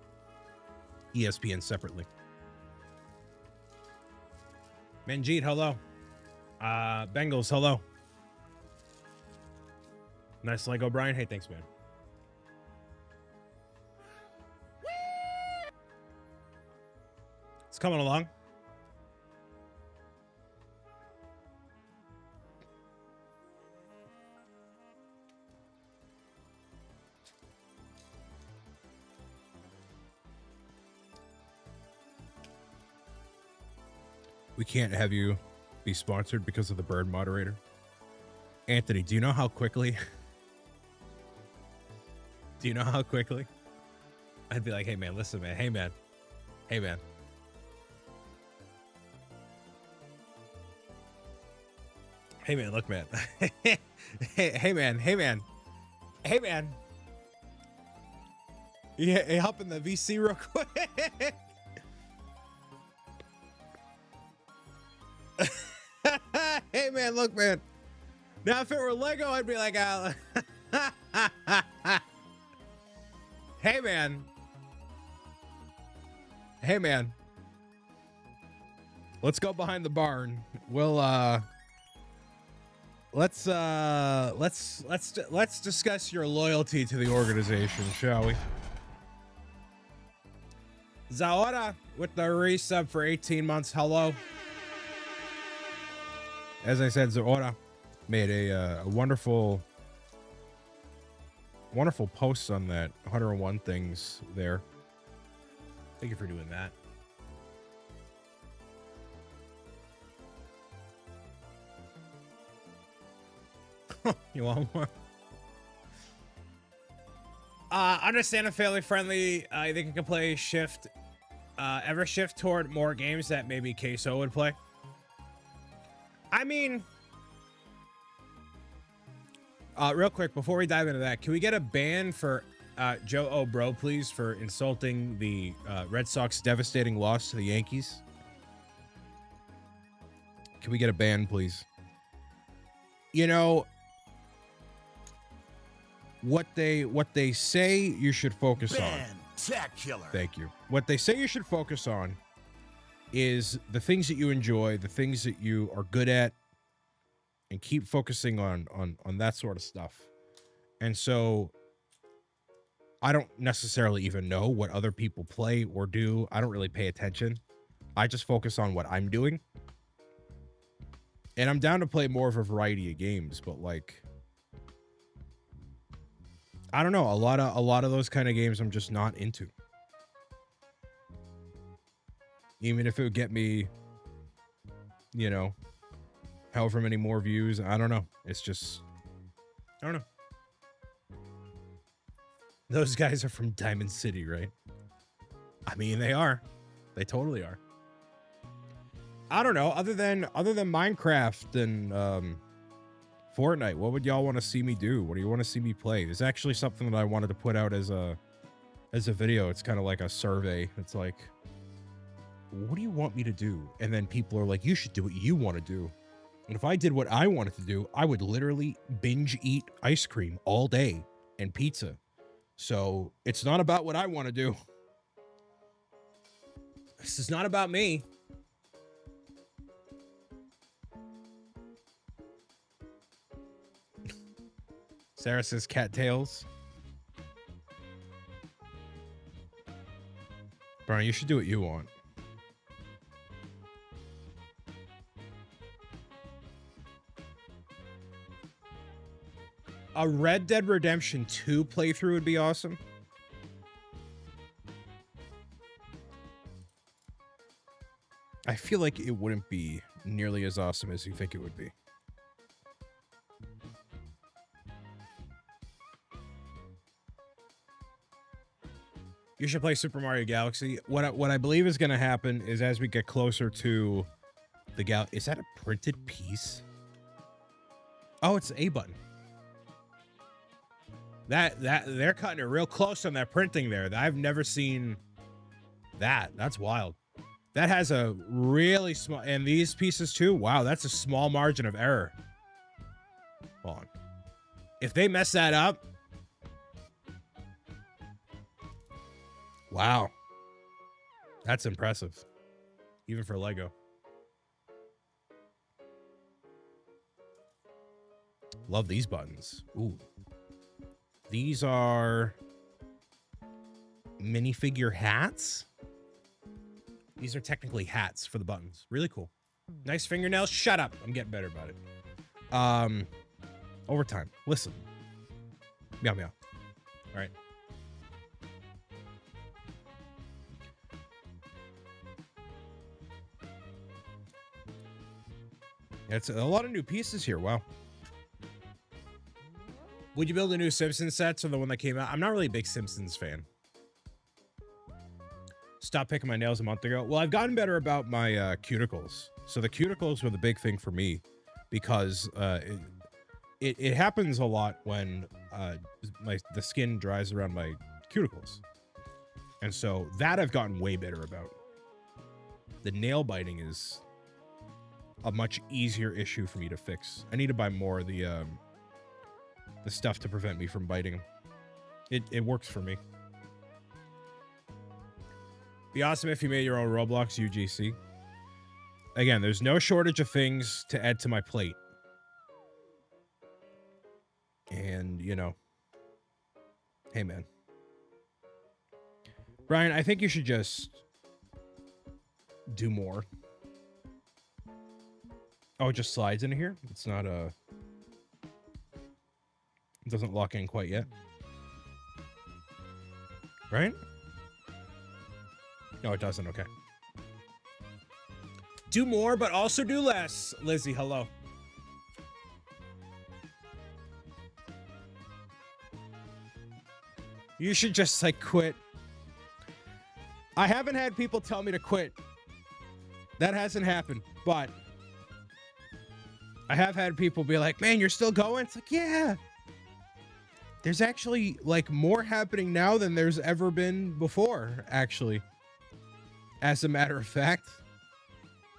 ESPN separately. Manjeet, hello. Bengals, hello. Nice Lego, Brian. Hey, thanks, man. It's coming along. We can't have you be sponsored because of the bird moderator. Anthony, do you know how quickly? Do you know how quickly? I'd be like, hey man, listen man, hey man. Hey man. Hey man, look man. hey man, hey man. Hey man. Yeah, hey, hop in the VC real quick. Hey man, look man. Now if it were Lego, I'd be like, hey man. Hey man. Let's go behind the barn. We'll let's discuss your loyalty to the organization, shall we? Zaora with the resub for 18 months. Hello. As I said, Zaora made a wonderful post on that 101 things there. Thank you for doing that. You want more? Understand and family friendly. I think I can play shift. Ever shift toward more games that maybe Queso would play? I mean, real quick before we dive into that, can we get a ban for Joe O'Bro, please, for insulting the Red Sox devastating loss to the Yankees? Can we get a ban, please? You know, what they say you should focus on. Spectacular. Thank you. What they say you should focus on is the things that you enjoy, the things that you are good at, and keep focusing on that sort of stuff. And so I don't necessarily even know what other people play or do. I don't really pay attention. I just focus on what I'm doing. And I'm down to play more of a variety of games, but like, I don't know, a lot of those kind of games I'm just not into. Even if it would get me, you know, however many more views, I don't know. It's just, I don't know. Those guys are from Diamond City, right? I mean, they are. They totally are. I don't know. Other than Minecraft and Fortnite, what would y'all want to see me do? What do you want to see me play? There's actually something that I wanted to put out as a video. It's kind of like a survey. It's like, what do you want me to do? And then people are like, you should do what you want to do. And if I did what I wanted to do, I would literally binge eat ice cream all day and pizza. So it's not about what I want to do. This is not about me. Sarah says cattails. Brian, you should do what you want. A Red Dead Redemption 2 playthrough would be awesome. I feel like it wouldn't be nearly as awesome as you think it would be. You should play Super Mario Galaxy. What I believe is going to happen is as we get closer to the is that a printed piece? Oh, it's the A button. That they're cutting it real close on that printing there. I've never seen that. That's wild. That has a really small, and these pieces too. Wow, that's a small margin of error. Hold on. If they mess that up, wow, that's impressive, even for Lego. Love these buttons. Ooh. These are minifigure hats. These are technically hats for the buttons. Really cool. Nice fingernails. Shut up. I'm getting better about it. Overtime. Listen. Meow meow. All right. It's a lot of new pieces here. Wow. Would you build a new Simpsons set or the one that came out? I'm not really a big Simpsons fan. Stopped picking my nails a month ago. Well, I've gotten better about my cuticles. So the cuticles were the big thing for me because it happens a lot when the skin dries around my cuticles. And so that I've gotten way better about. The nail biting is a much easier issue for me to fix. I need to buy more of the stuff to prevent me from biting them. It works for me. Be awesome if you made your own Roblox UGC. Again, there's no shortage of things to add to my plate. And, you know, hey, man. Brian, I think you should just do more. Oh, it just slides into here? It's not a... It doesn't lock in quite yet. Right? No, it doesn't. Okay. Do more, but also do less. Lizzie, hello. You should just like quit. I haven't had people tell me to quit. That hasn't happened, but I have had people be like, man, you're still going? It's like, yeah. There's actually like more happening now than there's ever been before, actually. As a matter of fact,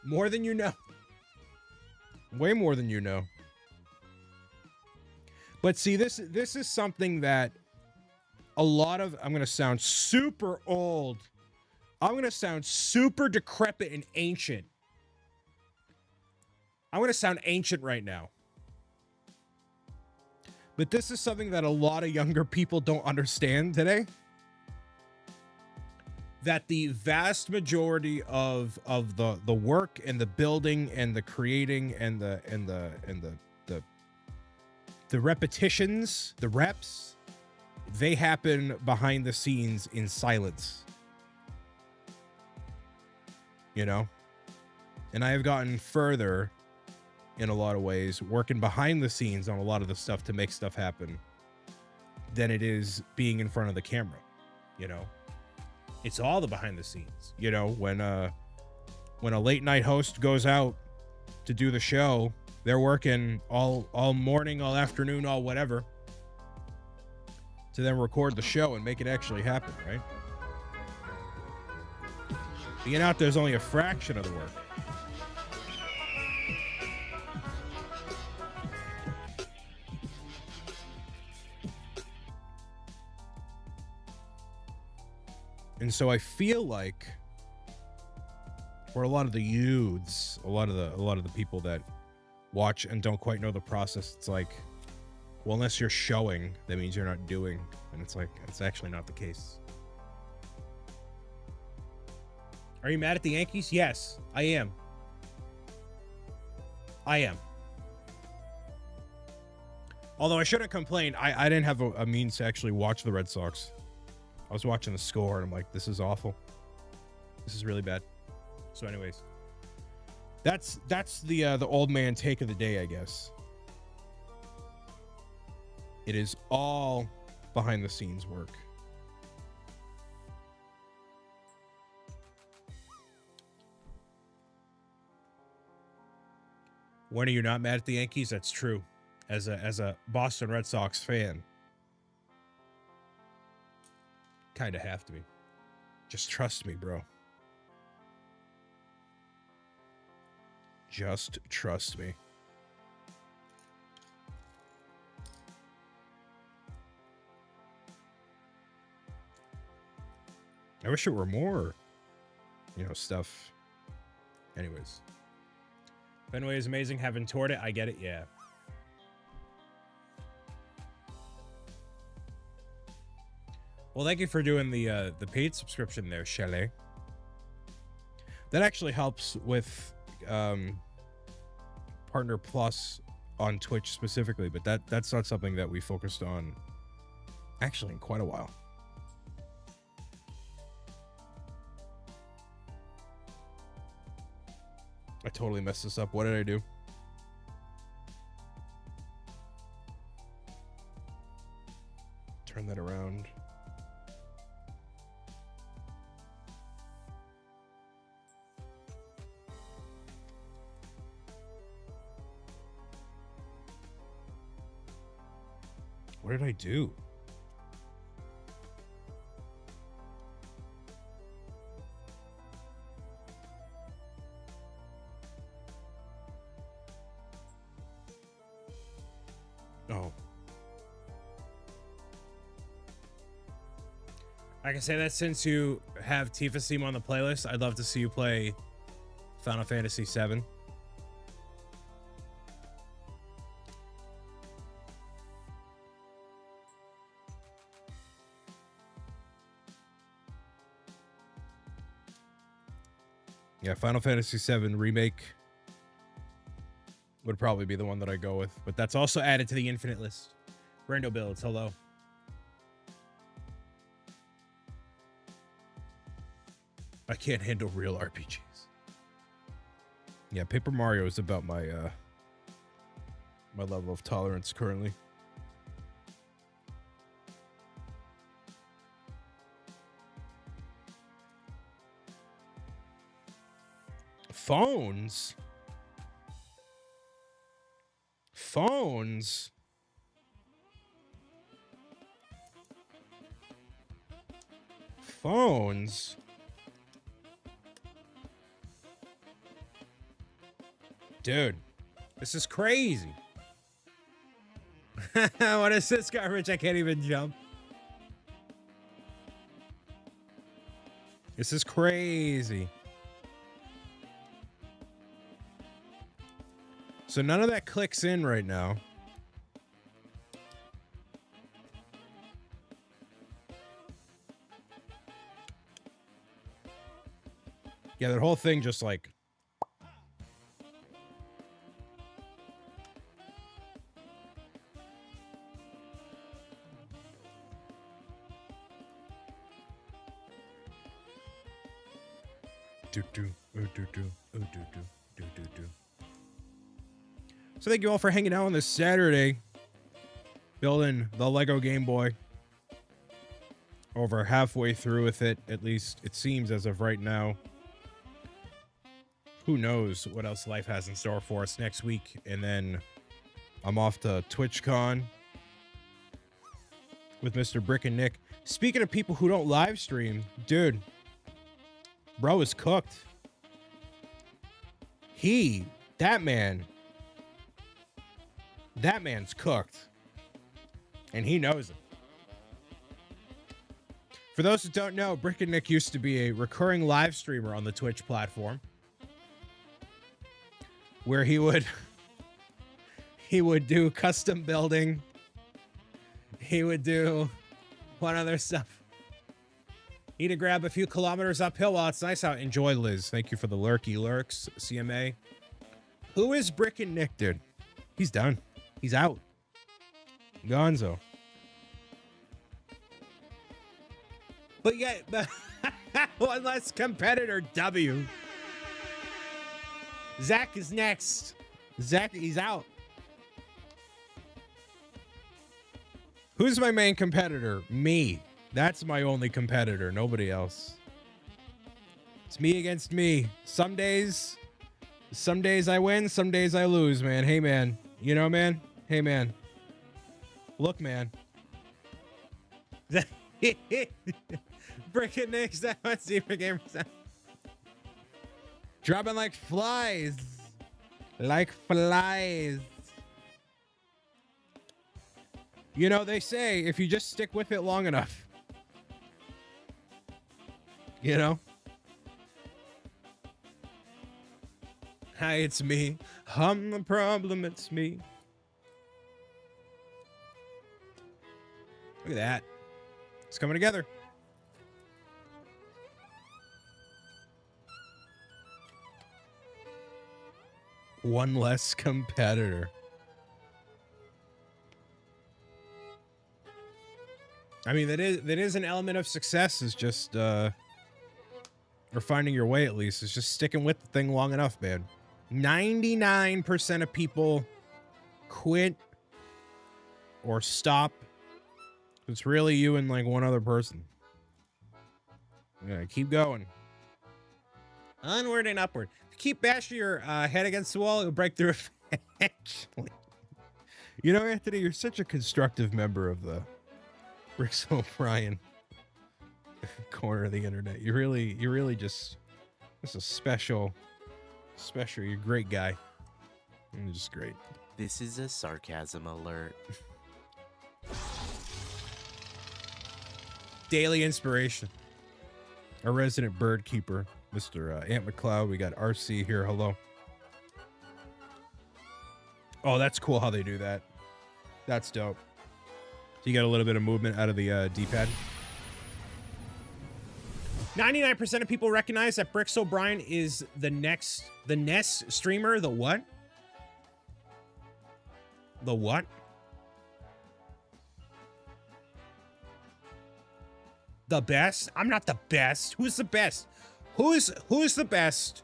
more than you know. Way more than you know. But see, this is something that a lot of, I'm going to sound super old. I'm going to sound super decrepit and ancient. I'm going to sound ancient right now. But this is something that a lot of younger people don't understand today. That the vast majority of the work and the building and the creating and the repetitions, the reps, they happen behind the scenes in silence. You know? And I have gotten further in a lot of ways, working behind the scenes on a lot of the stuff to make stuff happen than it is being in front of the camera, you know? It's all the behind the scenes, you know, when a late night host goes out to do the show, they're working all morning, all afternoon, all whatever to then record the show and make it actually happen, right? Being out there is only a fraction of the work. And so I feel like for a lot of the youths, a lot of the people that watch and don't quite know the process, it's like, well, unless you're showing, that means you're not doing. And it's like, it's actually not the case. Are you mad at the Yankees? Yes, I am. I am. Although I shouldn't complain, I didn't have a means to actually watch the Red Sox. I was watching the score and I'm like, this is awful. This is really bad. So anyways, that's the old man take of the day, I guess. It is all behind the scenes work. When are you not mad at the Yankees? That's true. As a Boston Red Sox fan, kind of have to be. Just trust me, bro. Just trust me. I wish it were more, you know, stuff. Anyways. Fenway is amazing. Haven't toured it. I get it. Yeah. Well, thank you for doing the paid subscription there, Chalet. That actually helps with Partner Plus on Twitch specifically, but that's not something that we focused on actually in quite a while. I totally messed this up. What did I do? Turn that around. What did I do? Oh. I can say that since you have Tifa Steam on the playlist, I'd love to see you play Final Fantasy VII. Yeah, Final Fantasy VII Remake would probably be the one that I go with, but that's also added to the infinite list. Brando Builds, hello. I can't handle real RPGs. Yeah, Paper Mario is about my my level of tolerance currently. Phones? Phones? Phones? Dude, this is crazy. What is this garbage? I can't even jump. This is crazy. So none of that clicks in right now. Yeah, that whole thing just like... So thank you all for hanging out on this Saturday, building the Lego Game Boy. Over halfway through with it, at least it seems as of right now. Who knows what else life has in store for us next week, and then I'm off to TwitchCon with Mr. Brick and Nick. Speaking of people who don't live stream, dude, bro is cooked. That man's cooked. And he knows it. For those who don't know, Brick and Nick used to be a recurring live streamer on the Twitch platform, where he would do custom building. He would do one other stuff. He'd grab a few kilometers uphill while it's nice out. Enjoy, Liz. Thank you for the lurky lurks, CMA. Who is Brick and Nick, dude? He's done. He's out. Gonzo. But yeah, one less competitor, W. Zach is next. Zach, he's out. Who's my main competitor? Me. That's my only competitor. Nobody else. It's me against me. Some days I win. Some days I lose, man. Hey, man. You know, man? Hey, man. Look, man. Brick and Nick's that much deeper gamers. Dropping like flies. Like flies. You know, they say if you just stick with it long enough. You know? Hi, it's me. I'm the problem, it's me. Look at that. It's coming together. One less competitor. I mean, that is an element of success, is just or finding your way, at least, is just sticking with the thing long enough, man. 99% of people quit or stop. It's really you and like one other person. Yeah, keep going. Onward and upward. If you keep bashing your head against the wall, it'll break through eventually. You know, Anthony, you're such a constructive member of the BricksOBrian corner of the internet. You really just, this is special. You're a great guy. You're just great. This is a sarcasm alert. Daily inspiration. Our resident bird keeper, Mr. Ant McCloud. We got RC here. Hello. Oh, that's cool how they do that. That's dope. So you got a little bit of movement out of the D-pad. 99% of people recognize that BricksOBrian is the NES streamer. The what? The what? The best? I'm not the best. Who's the best? Who's the best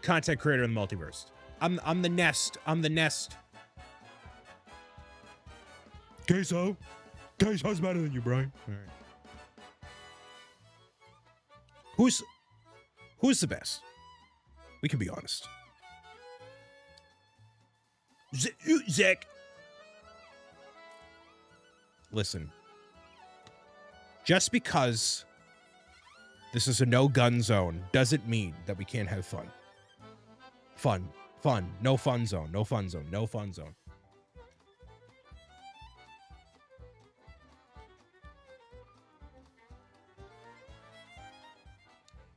content creator in the multiverse? I'm the Nest. I'm the Nest. Queso. Queso's better than you, Brian. All right. Who's the best? We can be honest. Zach. Listen. Just because this is a no-gun zone doesn't mean that we can't have fun. Fun. Fun. No fun zone. No fun zone. No fun zone.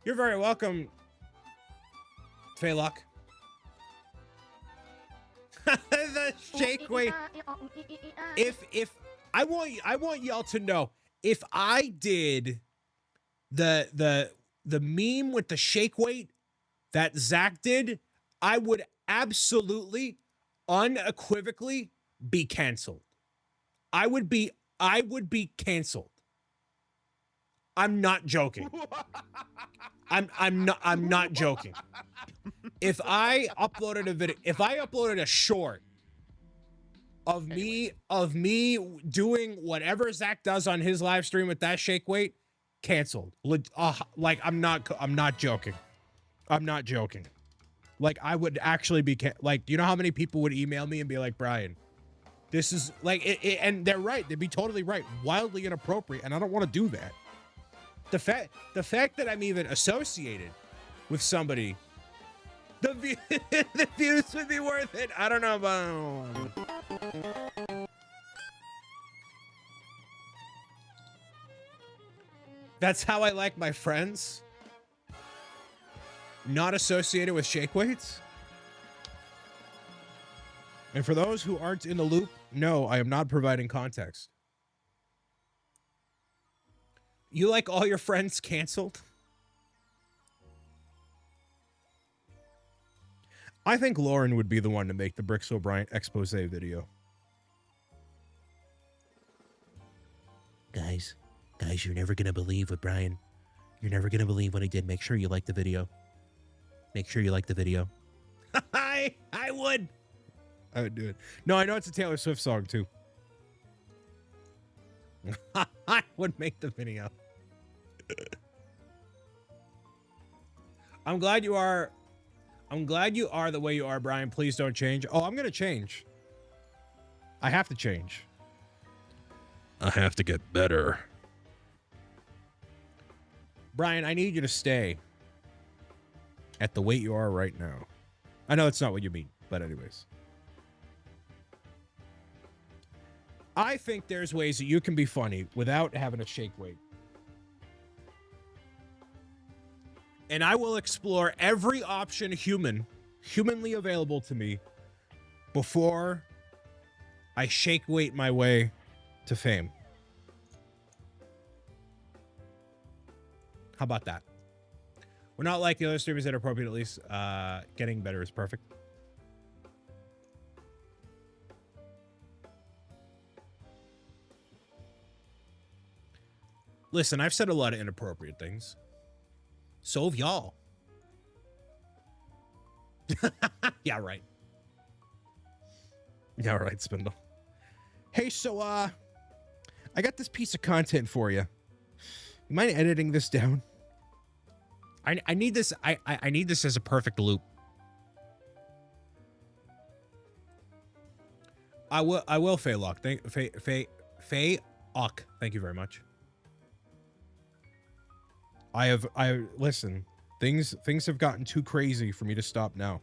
You're very welcome, Faylock. The shake weight. If I want y'all to know, if I did the meme with the shake weight that Zach did, I would absolutely, unequivocally be canceled. I would be canceled. I'm not joking. I'm not joking. If I uploaded a video, if I uploaded a short of me doing whatever Zach does on his live stream with that shake weight, canceled. Like I'm not joking. I'm not joking. Like I would actually be like, do you know how many people would email me and be like, Brian, this is like and they're right. They'd be totally right. Wildly inappropriate, and I don't want to do that. The fact that I'm even associated with somebody, the views would be worth it. I don't know about. That's how I like my friends. Not associated with shake weights. And for those who aren't in the loop, no, I am not providing context. You like all your friends canceled? I think Lauren would be the one to make the BricksOBrian expose video. Guys, you're never going to believe what Brian... You're never going to believe what he did. Make sure you like the video. Make sure you like the video. I would. I would do it. No, I know it's a Taylor Swift song, too. I would make the video. I'm glad you are the way you are, Brian. Please don't change. Oh, I'm going to change. I have to change. I have to get better. Brian, I need you to stay at the weight you are right now. I know that's not what you mean, but anyways. I think there's ways that you can be funny without having a shake weight. And I will explore every option humanly available to me before I shake weight my way to fame. How about that? We're not like the other streamers that are appropriate, at least. Getting better is perfect. Listen, I've said a lot of inappropriate things. So have y'all. Yeah, right. Yeah, right, Spindle. Hey, so, I got this piece of content for you. You mind editing this down? I need this. I need this as a perfect loop. I will, Faylock. Fay-Ock. Thank you very much. Listen, things have gotten too crazy for me to stop now.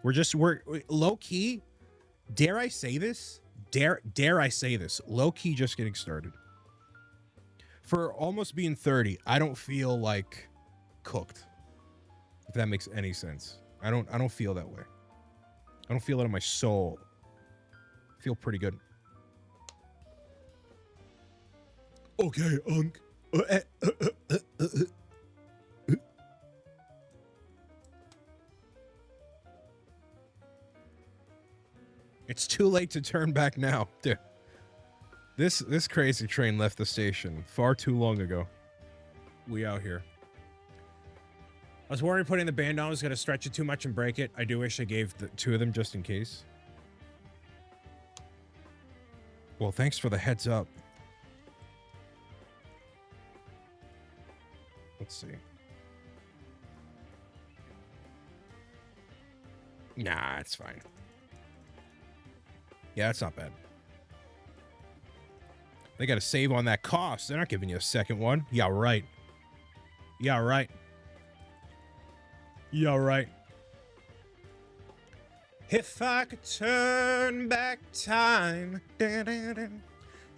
We're low key. Dare I say this? Dare I say this? Low key just getting started. For almost being 30, I don't feel like cooked. If that makes any sense. I don't feel that way. I don't feel it in my soul. I feel pretty good. Okay, It's too late to turn back now. Dude. This crazy train left the station far too long ago. We out here. I was worried putting the band on was going to stretch it too much and break it. I do wish I gave the two of them just in case. Well, thanks for the heads up. Let's see. Nah, it's fine. Yeah, it's not bad. They got to save on that cost. They're not giving you a second one. Yeah, right. Yeah, right. Yeah, right. If I could turn back time,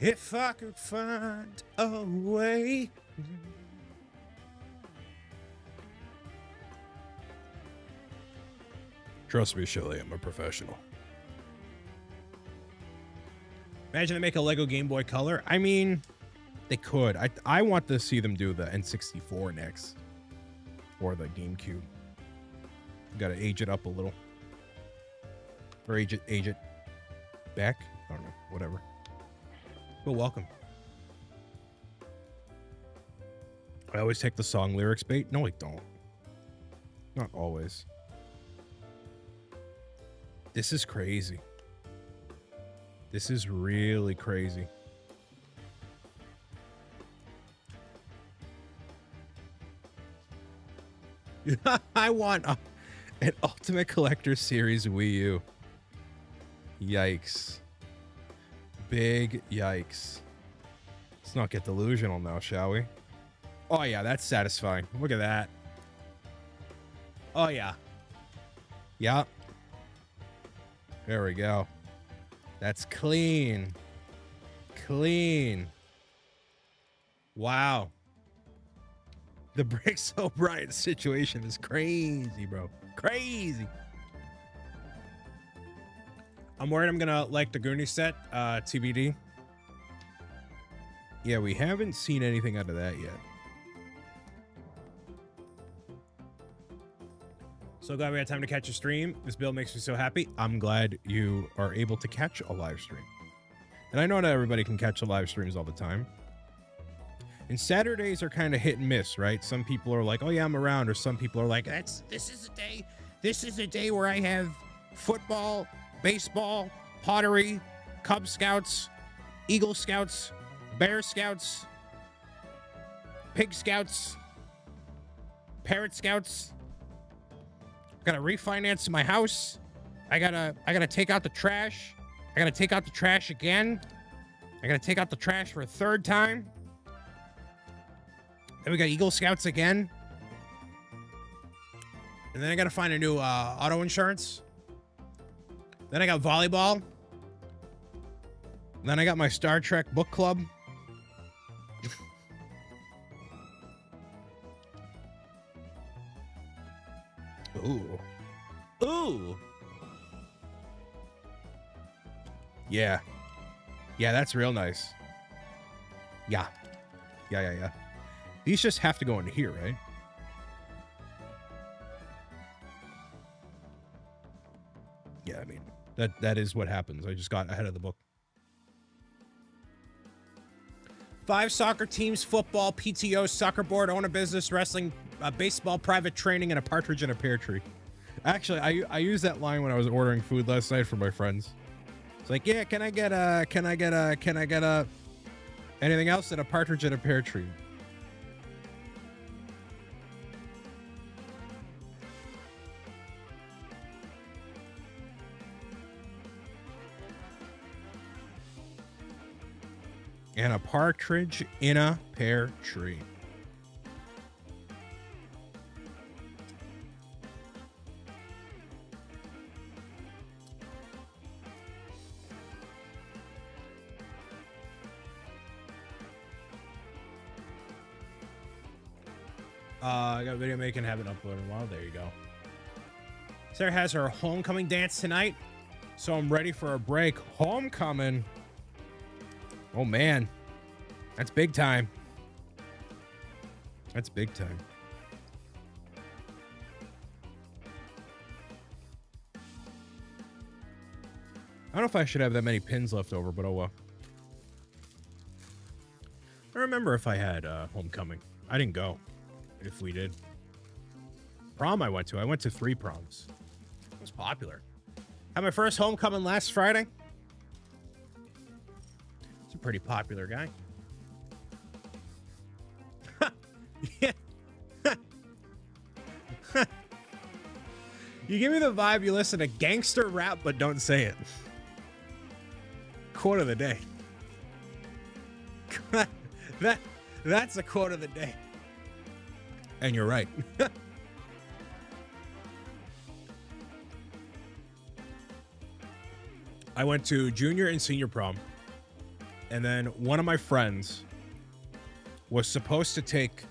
if I could find a way. Trust me, Shelly, I'm a professional. Imagine they make a Lego Game Boy Color. I mean, they could. I want to see them do the N64 next. Or the GameCube. Got to age it up a little. Or age it back. I don't know. Whatever. Well, welcome. I always take the song lyrics bait. No, I don't. Not always. This is crazy. This is really crazy. I want an Ultimate Collector Series Wii U. Yikes. Big yikes. Let's not get delusional now, shall we? Oh, yeah, that's satisfying. Look at that. Oh, yeah. Yeah. There we go. That's clean. Clean. Wow. The BricksOBrian situation is crazy, bro. Crazy. I'm worried I'm gonna like the Goonie set, TBD. Yeah, we haven't seen anything out of that yet. So glad we had time to catch a stream. This build makes me so happy. I'm glad you are able to catch a live stream. And I know not everybody can catch the live streams all the time. And Saturdays are kind of hit and miss, right? Some people are like, oh yeah, I'm around. Or some people are like, this is a day where I have football, baseball, pottery, Cub Scouts, Eagle Scouts, Bear Scouts, Pig Scouts, Parrot Scouts. Gotta refinance my house. I gotta take out the trash. I gotta take out the trash again. I gotta take out the trash for a third time. Then we got Eagle Scouts again. And then I gotta find a new auto insurance. Then I got volleyball. Then I got my Star Trek book club. Ooh. Ooh. Yeah. Yeah, that's real nice. Yeah. Yeah. These just have to go into here, right? Yeah, I mean, that is what happens. I just got ahead of the book. 5 soccer teams, football, PTO, soccer board, own a business, wrestling, baseball, private training, and a partridge in a pear tree. Actually, I used that line when I was ordering food last night for my friends. It's like, yeah, can I get anything else than a partridge in a pear tree? And a partridge in a pear tree. I got a video making, haven't uploaded in a while. There you go. Sarah has her homecoming dance tonight, so I'm ready for a break. Homecoming. Oh man, that's big time. That's big time. I don't know if I should have that many pins left over, but oh well. I remember if I had homecoming. I didn't go. If we did. Prom I went to 3 proms. It was popular. Had my first homecoming last Friday. It's a pretty popular guy. Yeah. You give me the vibe you listen to gangster rap, but don't say it. Quote of the day. That's a quote of the day. And you're right. I went to junior and senior prom. And then one of my friends was supposed to take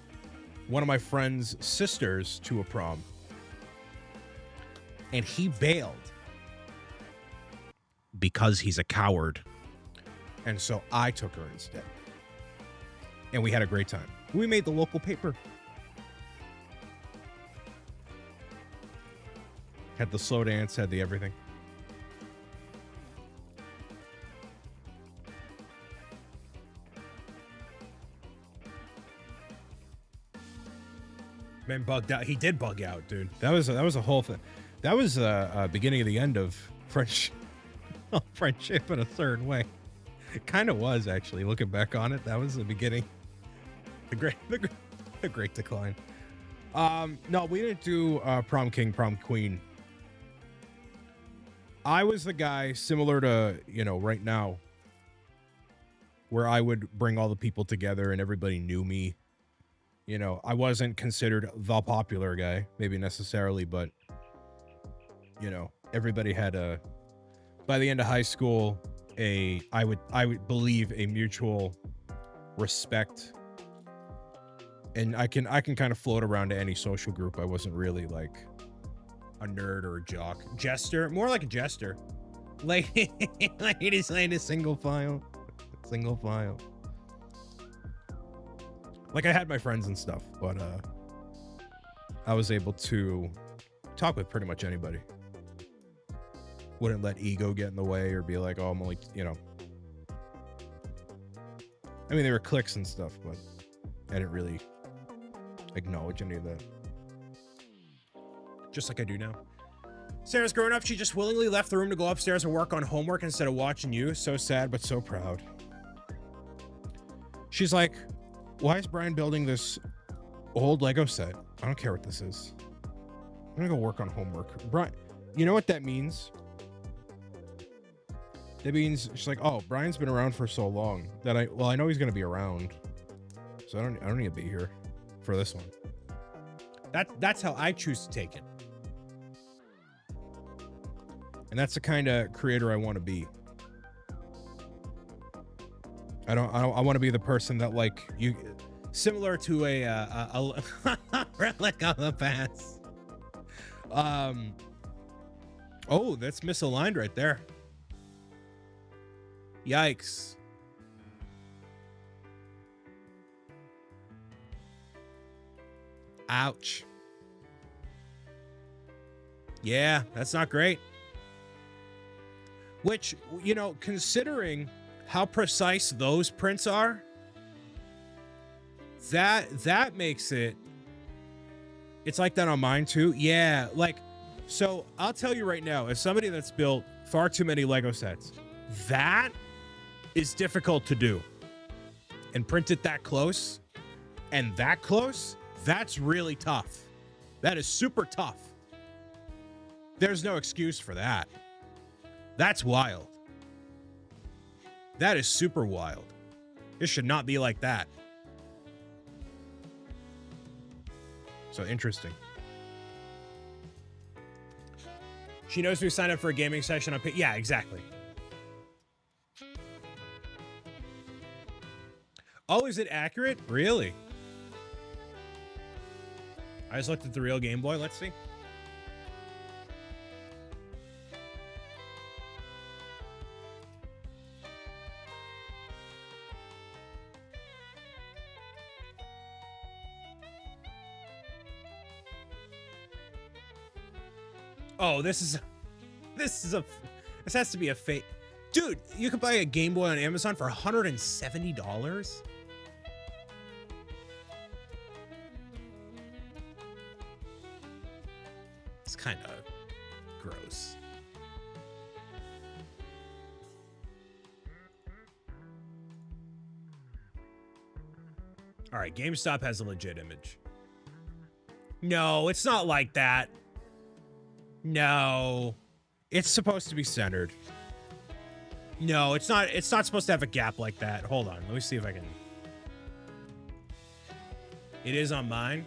one of my friend's sisters to a prom. And he bailed because he's a coward. And so I took her instead. And we had a great time. We made the local paper. Had the slow dance, had the everything. Man bugged out. He did bug out, dude. That was a whole thing. That was beginning of the end of friendship in a certain way. It kind of was, actually, looking back on it. That was the beginning. The great decline. No, we didn't do prom king, prom queen. I was the guy similar to, right now, where I would bring all the people together and everybody knew me. I wasn't considered the popular guy, maybe necessarily, but, everybody had by the end of high school, I would believe a mutual respect. And I can kind of float around to any social group. I wasn't really like a nerd or a jock. Jester, more like a jester. Like he's like a single file. Like I had my friends and stuff, but I was able to talk with pretty much anybody. Wouldn't let ego get in the way or be like, oh, I'm only, I mean, they were cliques and stuff, but I didn't really acknowledge any of that. Just like I do now. Sarah's growing up. She just willingly left the room to go upstairs and work on homework instead of watching you. So sad, but so proud. She's like, why is Brian building this old Lego set? I don't care what this is. I'm gonna go work on homework. Brian, you know what that means? That means she's like, oh, Brian's been around for so long that I know he's gonna be around, so I don't need to be here for this one. That's how I choose to take it, and that's the kind of creator I want to be. I want to be the person that, like, you, similar to a relic of the past. Oh, that's misaligned right there. Yikes. Ouch. Yeah, that's not great. Which, considering how precise those prints are, that makes it's like that on mine too. Yeah, like, so I'll tell you right now, as somebody that's built far too many Lego sets, that is difficult to do. And print it that close and that close, that's really tough. That is super tough. There's no excuse for that. That's wild. That is super wild. It should not be like that. So interesting. She knows we signed up for a gaming session on yeah, exactly. Oh, is it accurate? Really? I just looked at the real Game Boy. Let's see. Oh, this has to be a fake. Dude, you could buy a Game Boy on Amazon for $170? It's kind of gross. All right, GameStop has a legit image. No, it's not like that. No. It's supposed to be centered. No, it's not supposed to have a gap like that. Hold on. Let me see if I can. It is on mine.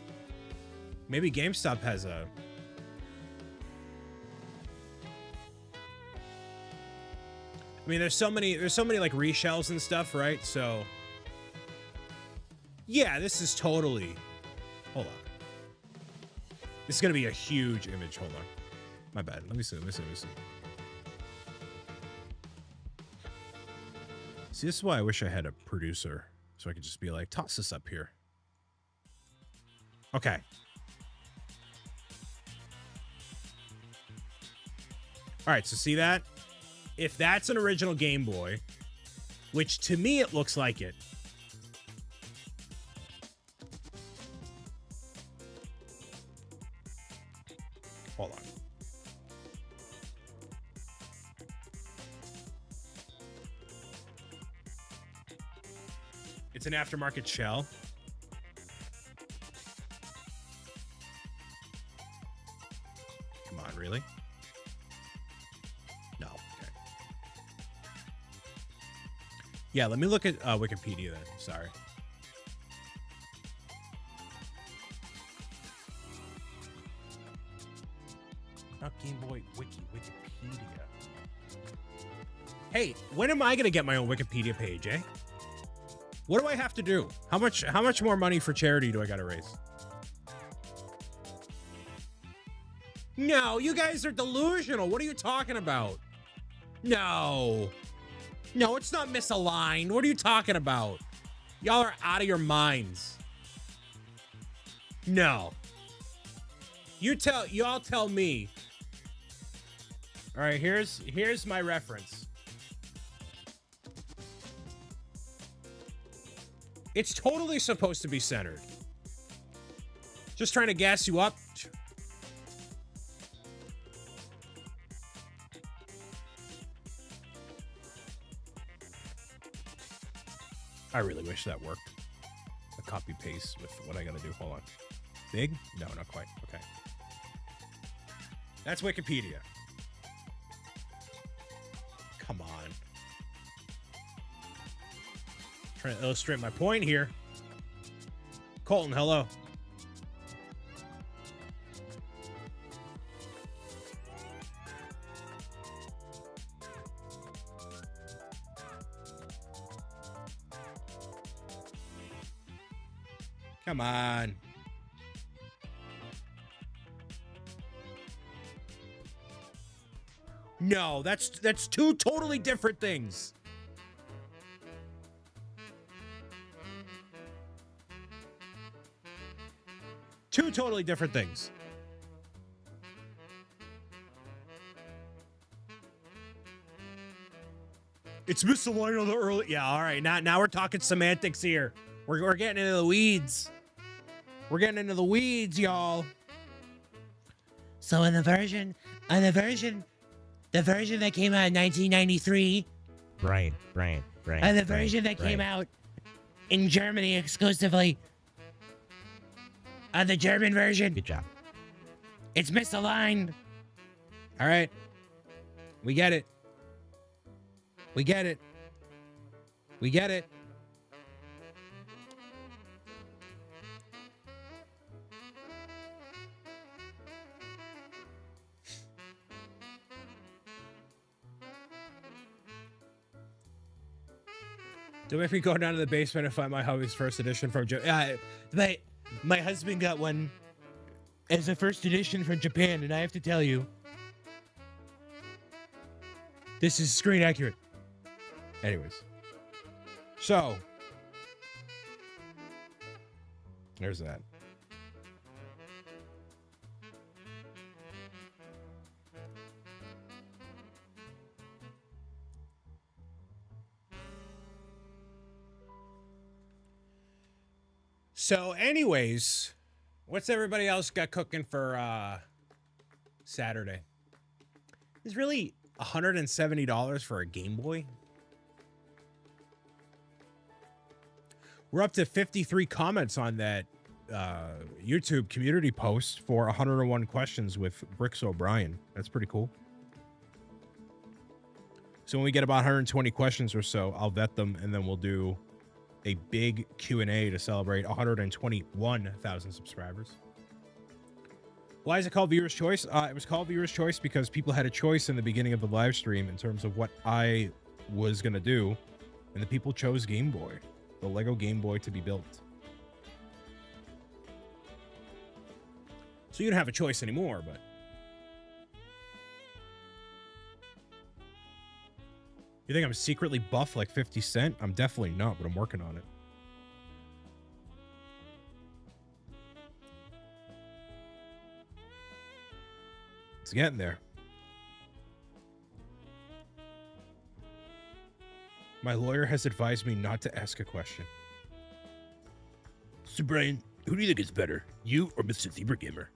Maybe GameStop has a. I mean, there's so many like reshells and stuff, right? So yeah, this is totally. Hold on. This is gonna be a huge image. Hold on. My bad. Let me see. See, this is why I wish I had a producer, so I could just be like, toss this up here. Okay. All right, so see that? If that's an original Game Boy, which to me it looks like it. Hold on. It's an aftermarket shell. Come on, really? No. Okay. Yeah, let me look at Wikipedia then. Sorry. Not Game Boy Wikipedia. Hey, when am I gonna get my own Wikipedia page, eh? What do I have to do? How much more money for charity do I gotta raise? No, you guys are delusional. What are you talking about? No. No, it's not misaligned. What are you talking about? Y'all are out of your minds. No. Y'all tell me. All right, here's my reference. It's totally supposed to be centered. Just trying to gas you up. I really wish that worked. A copy paste with what I gotta do. Hold on. Big? No, not quite. Okay. That's Wikipedia. Come on. Trying to illustrate my point here. Colton, hello. Come on. No, that's two totally different things. Two totally different things. It's misaligned on the early. Yeah, all right. Now we're talking semantics here. We're getting into the weeds. We're getting into the weeds, y'all. So in the version that came out in 1993, Brian. and the version that came out in Germany exclusively, the German version, Good job. it's misaligned. All right. We get it. We get it. We get it. Don't make me go down to the basement and find my hubby's first edition from Japan. My husband got one as a first edition from Japan, and I have to tell you, this is screen accurate. Anyways, so there's that. So anyways, what's everybody else got cooking for Saturday? It's really $170 for a Game Boy. We're up to 53 comments on that YouTube community post for 101 questions with BricksOBrian. That's pretty cool. So when we get about 120 questions or so, I'll vet them, and then we'll do a big Q&A to celebrate 121,000 subscribers. Why is it called Viewer's Choice? It was called Viewer's Choice because people had a choice in the beginning of the live stream in terms of what I was going to do, and the people chose Game Boy, the Lego Game Boy to be built. So you don't have a choice anymore, but... You think I'm secretly buff like 50 Cent? I'm definitely not, but I'm working on it. It's getting there. My lawyer has advised me not to ask a question. So, Brian, who do you think is better, you or Mr. Zebra Gamer?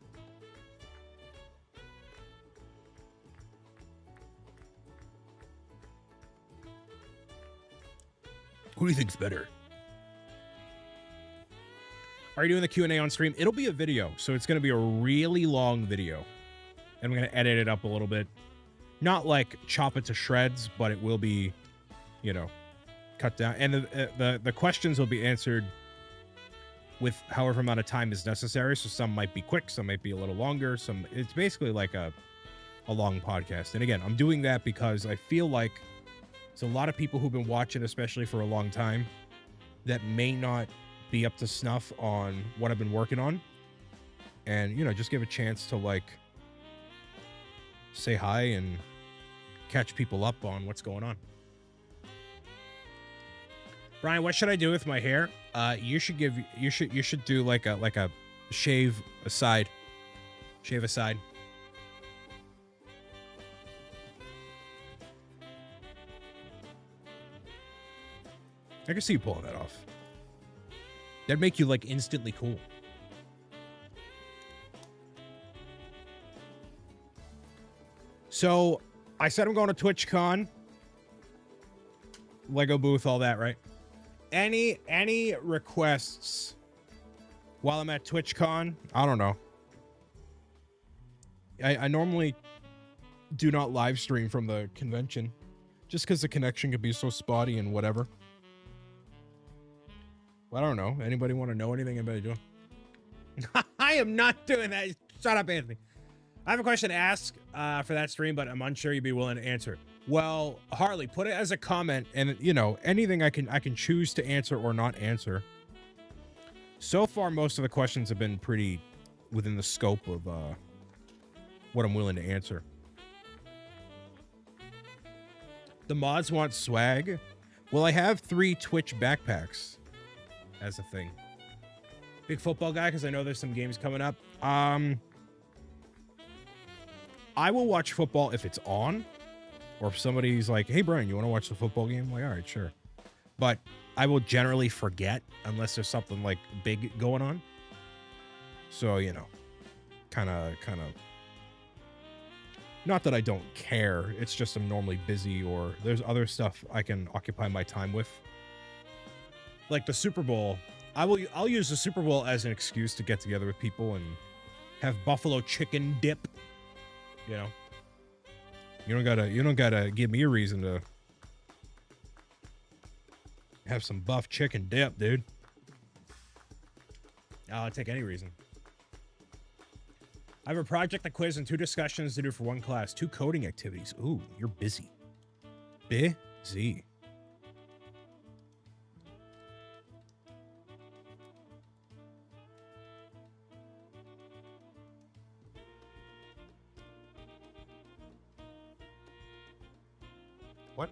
Who do you think's better? Are you doing the Q&A on stream? It'll be a video, so it's going to be a really long video. And I'm going to edit it up a little bit. Not like chop it to shreds, but it will be, you know, cut down. And the questions will be answered with however amount of time is necessary. So some might be quick, some might be a little longer. It's basically like a long podcast. And again, I'm doing that because I feel like there's a lot of people who've been watching, especially for a long time, that may not be up to snuff on what I've been working on. And, you know, just give a chance to, like, say hi and catch people up on what's going on. Brian, what should I do with my hair? You should do like a shave aside. Shave aside. I can see you pulling that off. That'd make you, like, instantly cool. So, I said I'm going to TwitchCon. Lego booth, all that, right? Any requests while I'm at TwitchCon? I don't know. I normally do not live stream from the convention just because the connection could be so spotty and whatever. I don't know. Anybody want to know anything? Anybody doing? I am not doing that. Shut up, Anthony. I have a question to ask for that stream, but I'm unsure you'd be willing to answer. Well, Harley, put it as a comment, and you know, anything I can choose to answer or not answer. So far, most of the questions have been pretty within the scope of what I'm willing to answer. The mods want swag. Well, I have 3 Twitch backpacks as a thing. Big football guy, because I know there's some games coming up. I will watch football if it's on, or if somebody's like, hey, Brian, you want to watch the football game? I'm like, all right, sure. But I will generally forget unless there's something like big going on. So, you know, kind of. Not that I don't care. It's just I'm normally busy, or there's other stuff I can occupy my time with. Like the Super Bowl, I'll use the Super Bowl as an excuse to get together with people and have buffalo chicken dip. You know, you don't gotta give me a reason to have some buff chicken dip, dude. I'll take any reason. I have a project, a quiz, and 2 discussions to do for 1 class. 2 coding activities. Ooh, you're busy. Busy. What?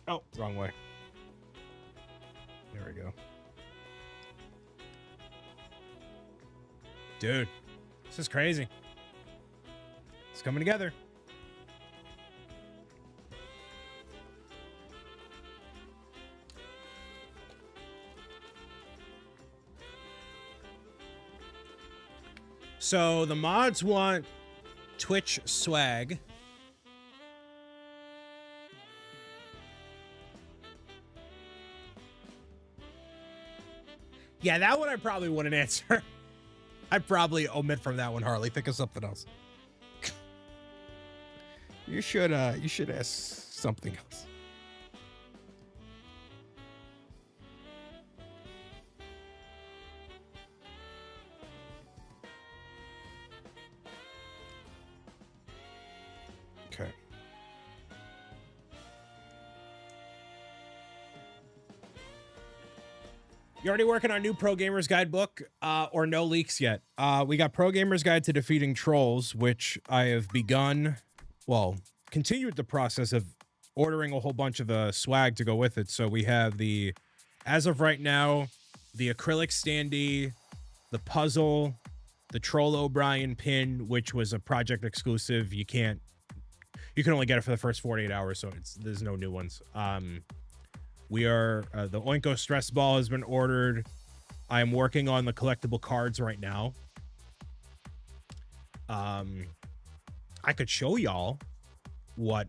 Oh, wrong way. There we go. Dude, this is crazy. It's coming together. So the mods want Twitch swag. Yeah, that one I probably wouldn't answer. I'd probably omit from that one, Harley. Think of something else. You should ask something else. Okay. You already working on new Pro Gamers Guidebook or no leaks yet? We got Pro Gamers Guide to Defeating Trolls, which I have begun, well, continued the process of ordering a whole bunch of swag to go with it. So we have the, as of right now, the acrylic standee, the puzzle, the Troll O'Brien pin, which was a project exclusive. You can only get it for the first 48 hours, so there's no new ones. We are, the Oinko stress ball has been ordered. I am working on the collectible cards right now. I could show y'all what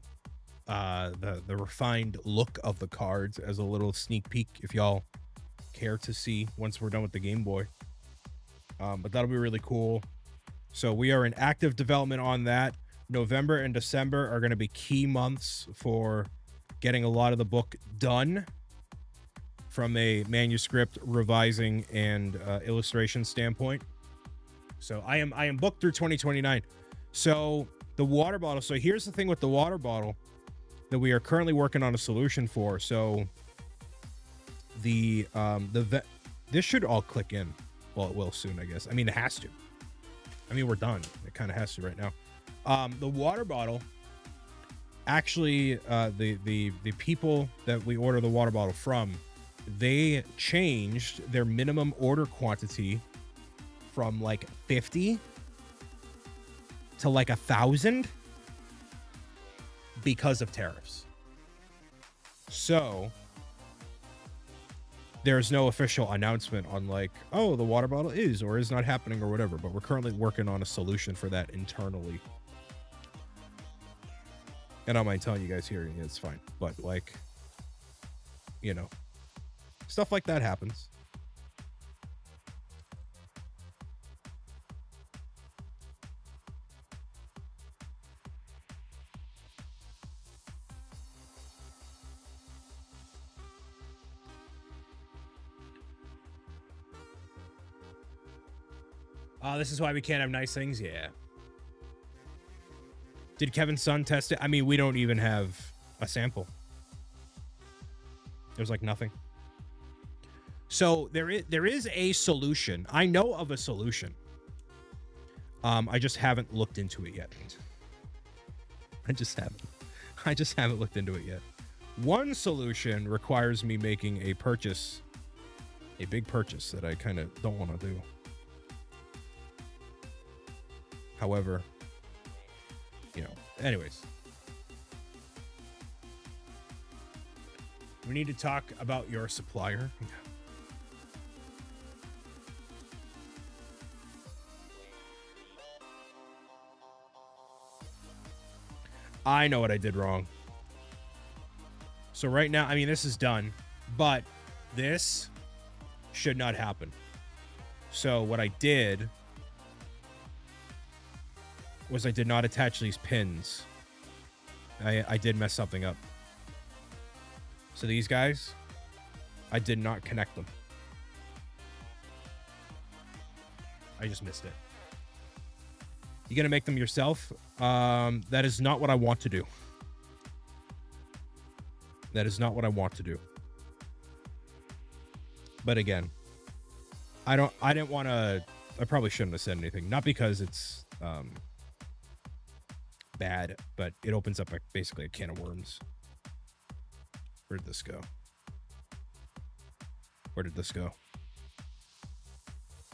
the refined look of the cards as a little sneak peek if y'all care to see once we're done with the Game Boy. But that'll be really cool. So we are in active development on that. November and December are going to be key months for getting a lot of the book done from a manuscript, revising, and illustration standpoint. So I am booked through 2029. So the water bottle. So here's the thing with the water bottle that we are currently working on a solution for. So this should all click in. Well, it will soon, I guess. I mean, it has to. I mean, we're done. It kind of has to right now. The water bottle, actually, the people that we order the water bottle from, they changed their minimum order quantity from like 50 to like 1,000 because of tariffs. So there's no official announcement on like, oh, the water bottle is or is not happening or whatever, but we're currently working on a solution for that internally. And I don't mind telling you guys here, it's fine. But like, you know, stuff like that happens. This is why we can't have nice things. Yeah. Did Kevin's son test it? I mean, we don't even have a sample. There's like nothing. So there is a solution. I know of a solution. I just haven't looked into it yet. I just haven't looked into it yet. One solution requires me making a purchase, a big purchase that I kind of don't want to do. However, you know, anyways. We need to talk about your supplier. I know what I did wrong. So right now, I mean, this is done, but this should not happen. So what I did was I did not attach these pins. I did mess something up. So these guys, I did not connect them. I just missed it. You gonna make them yourself? That is not what I want to do. That is not what I want to do. But again, I didn't want to, I probably shouldn't have said anything. Not because it's bad, but it opens up basically a can of worms. Where did this go? Where did this go?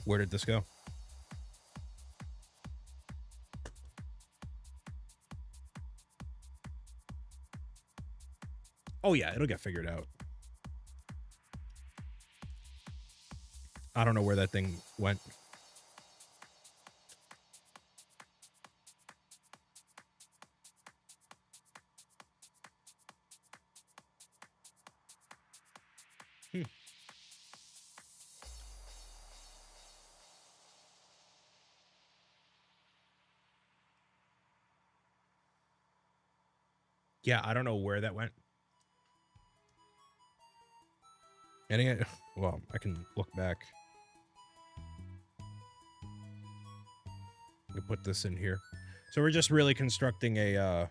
Where did this go? Oh yeah, it'll get figured out. I don't know where that thing went. Yeah, I don't know where that went. Well, I can look back. We put this in here. So we're just really constructing a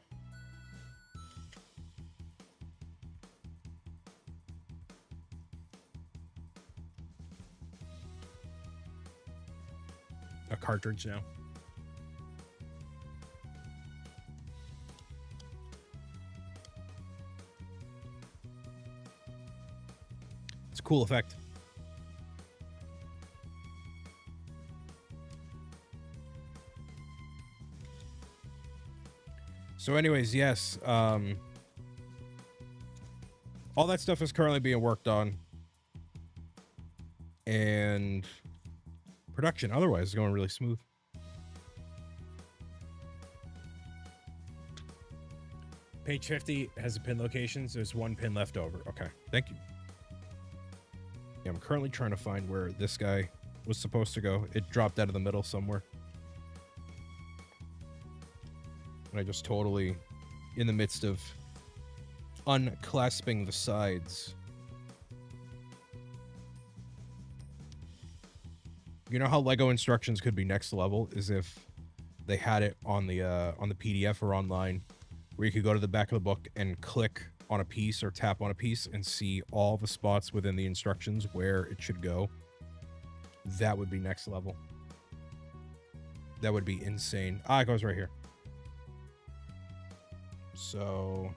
cartridge now. It's a cool effect. So anyways, yes, all that stuff is currently being worked on, and production otherwise is going really smooth. Page 50 has a pin locations. There's one pin left over. Okay, thank you. Yeah, I'm currently trying to find where this guy was supposed to go. It dropped out of the middle somewhere. And I just totally, in the midst of unclasping the sides. You know how Lego instructions could be next level is if they had it on the PDF or online, where you could go to the back of the book and click on a piece or tap on a piece and see all the spots within the instructions where it should go. That would be next level. That would be insane. Ah, it goes right here. So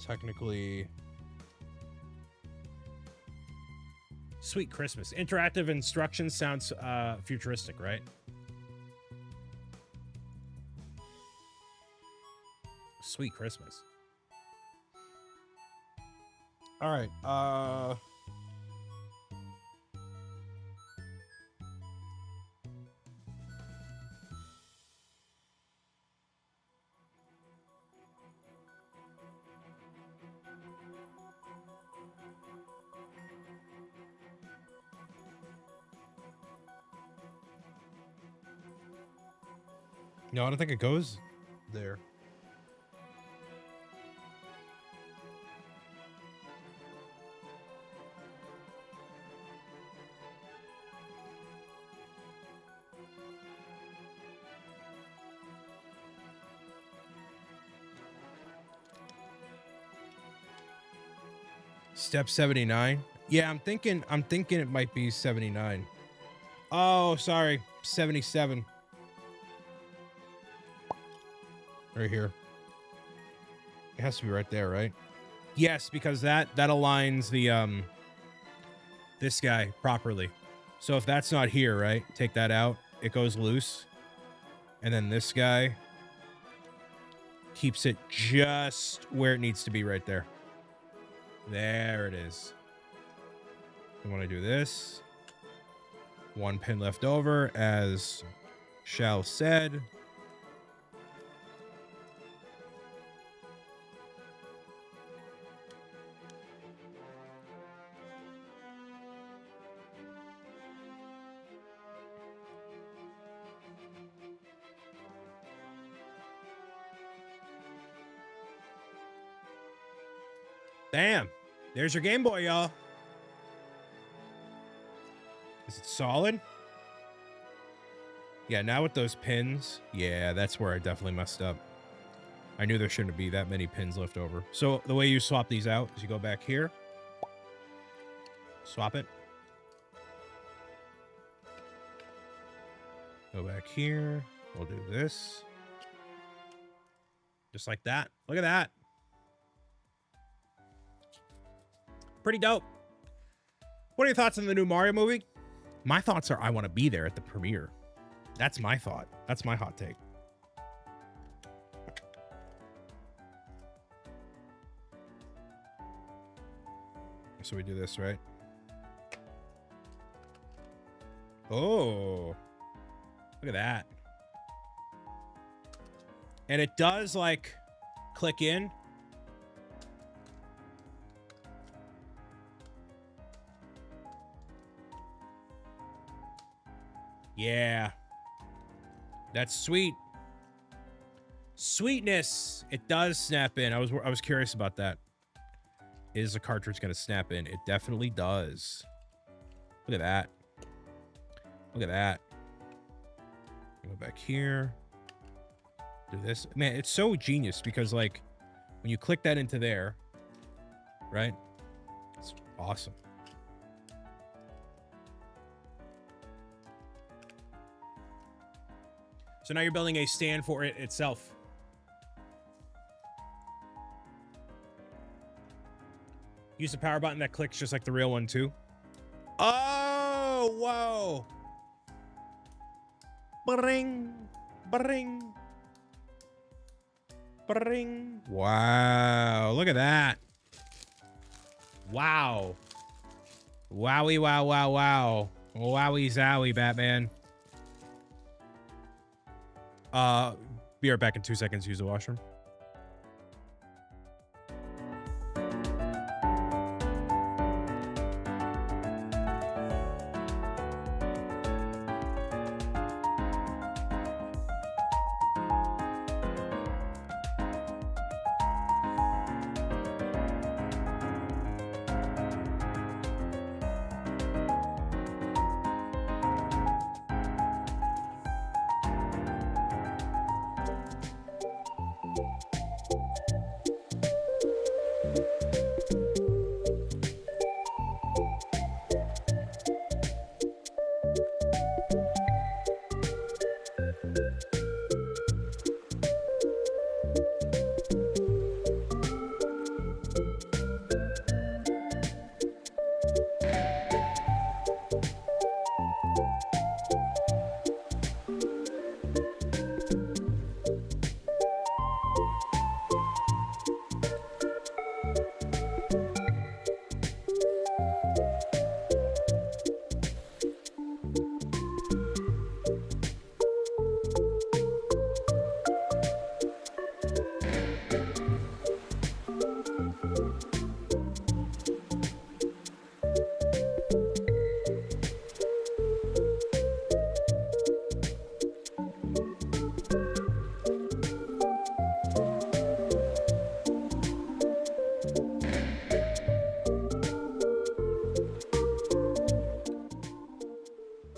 technically, Sweet Christmas. Interactive instructions sounds futuristic, right? Sweet Christmas. All right. No, I don't think it goes there. Step 79. Yeah, I'm thinking it might be 79. Oh, sorry. 77. Right here. It has to be right there, right? Yes, because that aligns the this guy properly. So if that's not here, right? Take that out. It goes loose. And then this guy keeps it just where it needs to be right there. There it is. And when I do this, one pin left over, as Shal said. Bam. There's your Game Boy, y'all. Is it solid? Yeah, now with those pins, yeah, that's where I definitely messed up. I knew there shouldn't be that many pins left over. So the way you swap these out is you go back here, swap it. Go back here. We'll do this. Just like that. Look at that. Pretty dope. What are your thoughts on the new Mario movie? My thoughts are I want to be there at the premiere. That's my thought. That's my hot take. So we do this, right? Oh, look at that. And it does like click in. Yeah. That's sweet. Sweetness. It does snap in. I was curious about that. Is the cartridge going to snap in? It definitely does. Look at that. Look at that. Go back here. Do this. Man, it's so genius because, like, when you click that into there, right? It's awesome. So now you're building a stand for it itself. Use the power button that clicks just like the real one, too. Oh, whoa. Bring, bring, bring. Wow, look at that. Wow. Wowie, wow, wow, wow. Wowie, zowie, Batman. Be right back in 2 seconds. Use the washroom.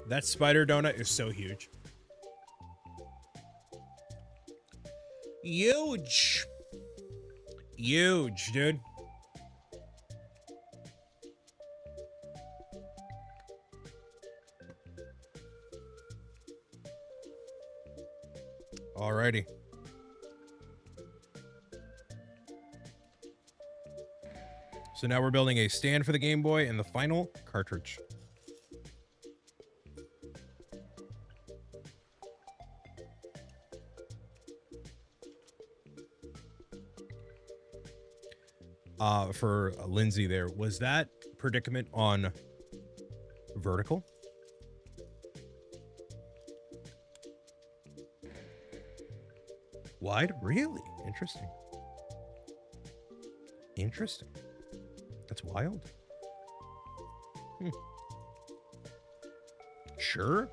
That spider donut is so huge. Huge. Huge, dude. Alrighty. So now we're building a stand for the Game Boy and the final cartridge. For Lindsay there, was that predicament on vertical? Wide? Really? Interesting. Interesting. That's wild. Sure.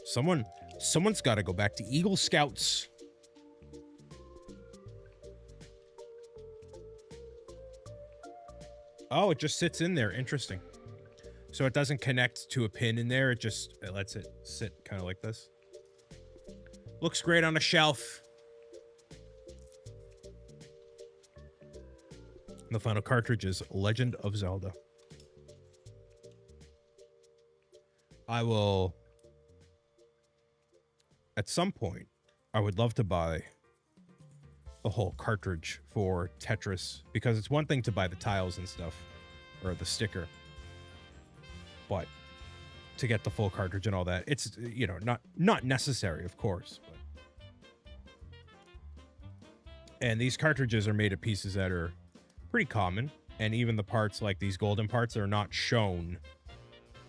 Someone's got to go back to Eagle Scouts. Oh, it just sits in there. Interesting. So it doesn't connect to a pin in there. It lets it sit kind of like this. Looks great on a shelf. The final cartridge is Legend of Zelda. I will, at some point, I would love to buy the whole cartridge for Tetris, because it's one thing to buy the tiles and stuff, or the sticker, but to get the full cartridge and all that, it's, you know, not necessary, of course. But. And these cartridges are made of pieces that are pretty common, and even the parts, like these golden parts, are not shown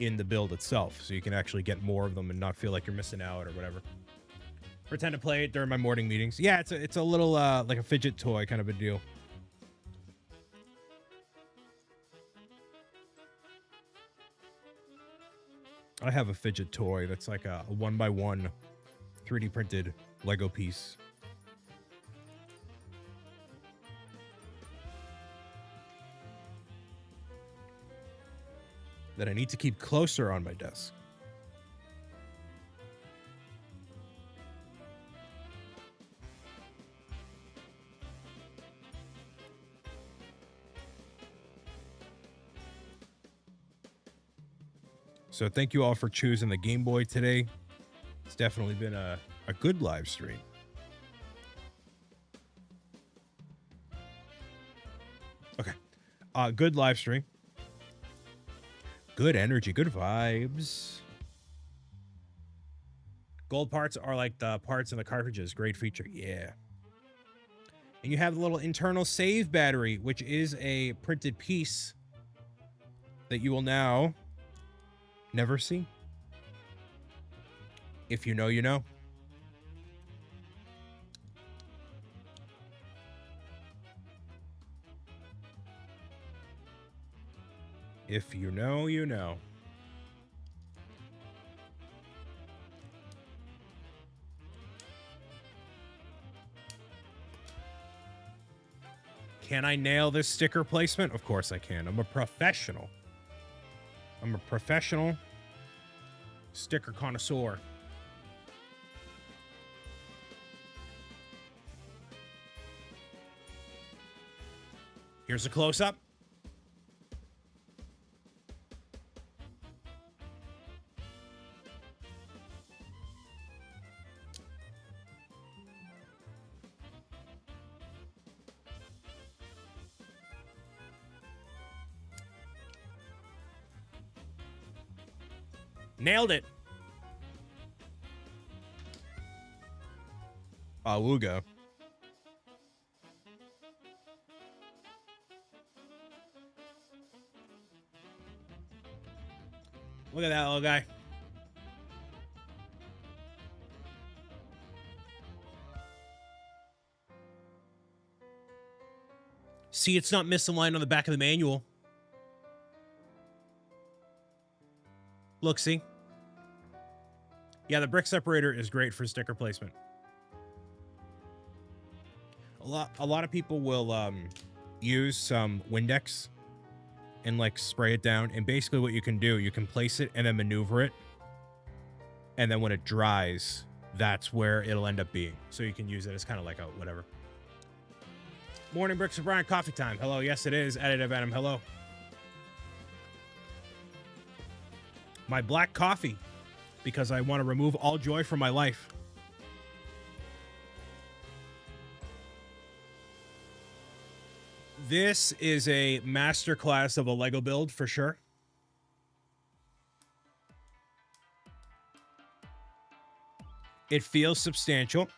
in the build itself, so you can actually get more of them and not feel like you're missing out or whatever. Pretend to play it during my morning meetings. Yeah, it's a little like a fidget toy kind of a deal. I have a fidget toy that's like a 1x1 3D printed Lego piece. That I need to keep closer on my desk. So thank you all for choosing the Game Boy today. It's definitely been a good live stream. Okay. Good live stream. Good energy, good vibes. Gold parts are like the parts in the cartridges. Great feature. Yeah. And you have the little internal save battery, which is a printed piece that you will now never see. If you know, you know. If you know, you know. Can I nail this sticker placement? Of course I can. I'm a professional. I'm a professional sticker connoisseur. Here's a close-up. Nailed it. Awooga. Look at that little guy. See, it's not misaligned on the back of the manual. Look, see? Yeah, the brick separator is great for sticker placement. A lot of people will use some Windex and like spray it down. And basically what you can do, you can place it and then maneuver it. And then when it dries, that's where it'll end up being. So you can use it as kind of like a whatever. Morning, BricksOBrian, coffee time. Hello, yes it is. Additive Adam, hello. My black coffee, because I want to remove all joy from my life. This is a masterclass of a Lego build for sure. It feels substantial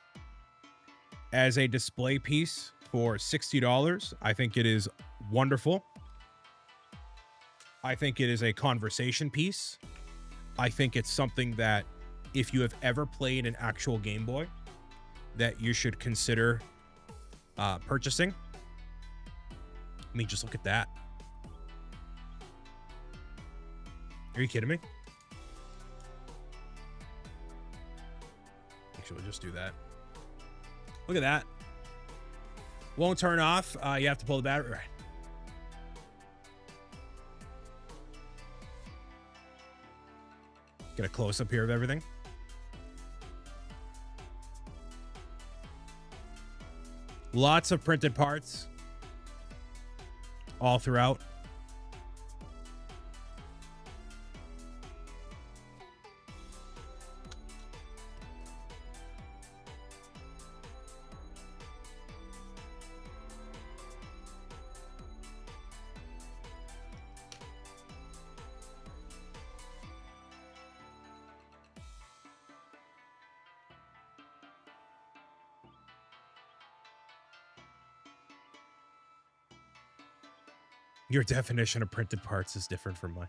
as a display piece for $60. I think it is wonderful. I think it is a conversation piece. I think it's something that if you have ever played an actual Game Boy, that you should consider purchasing. I mean, just look at that. Are you kidding me? Actually, we'll just do that. Look at that. Won't turn off. You have to pull the battery. Right. Get a close-up here of everything. Lots of printed parts all throughout. Your definition of printed parts is different from mine.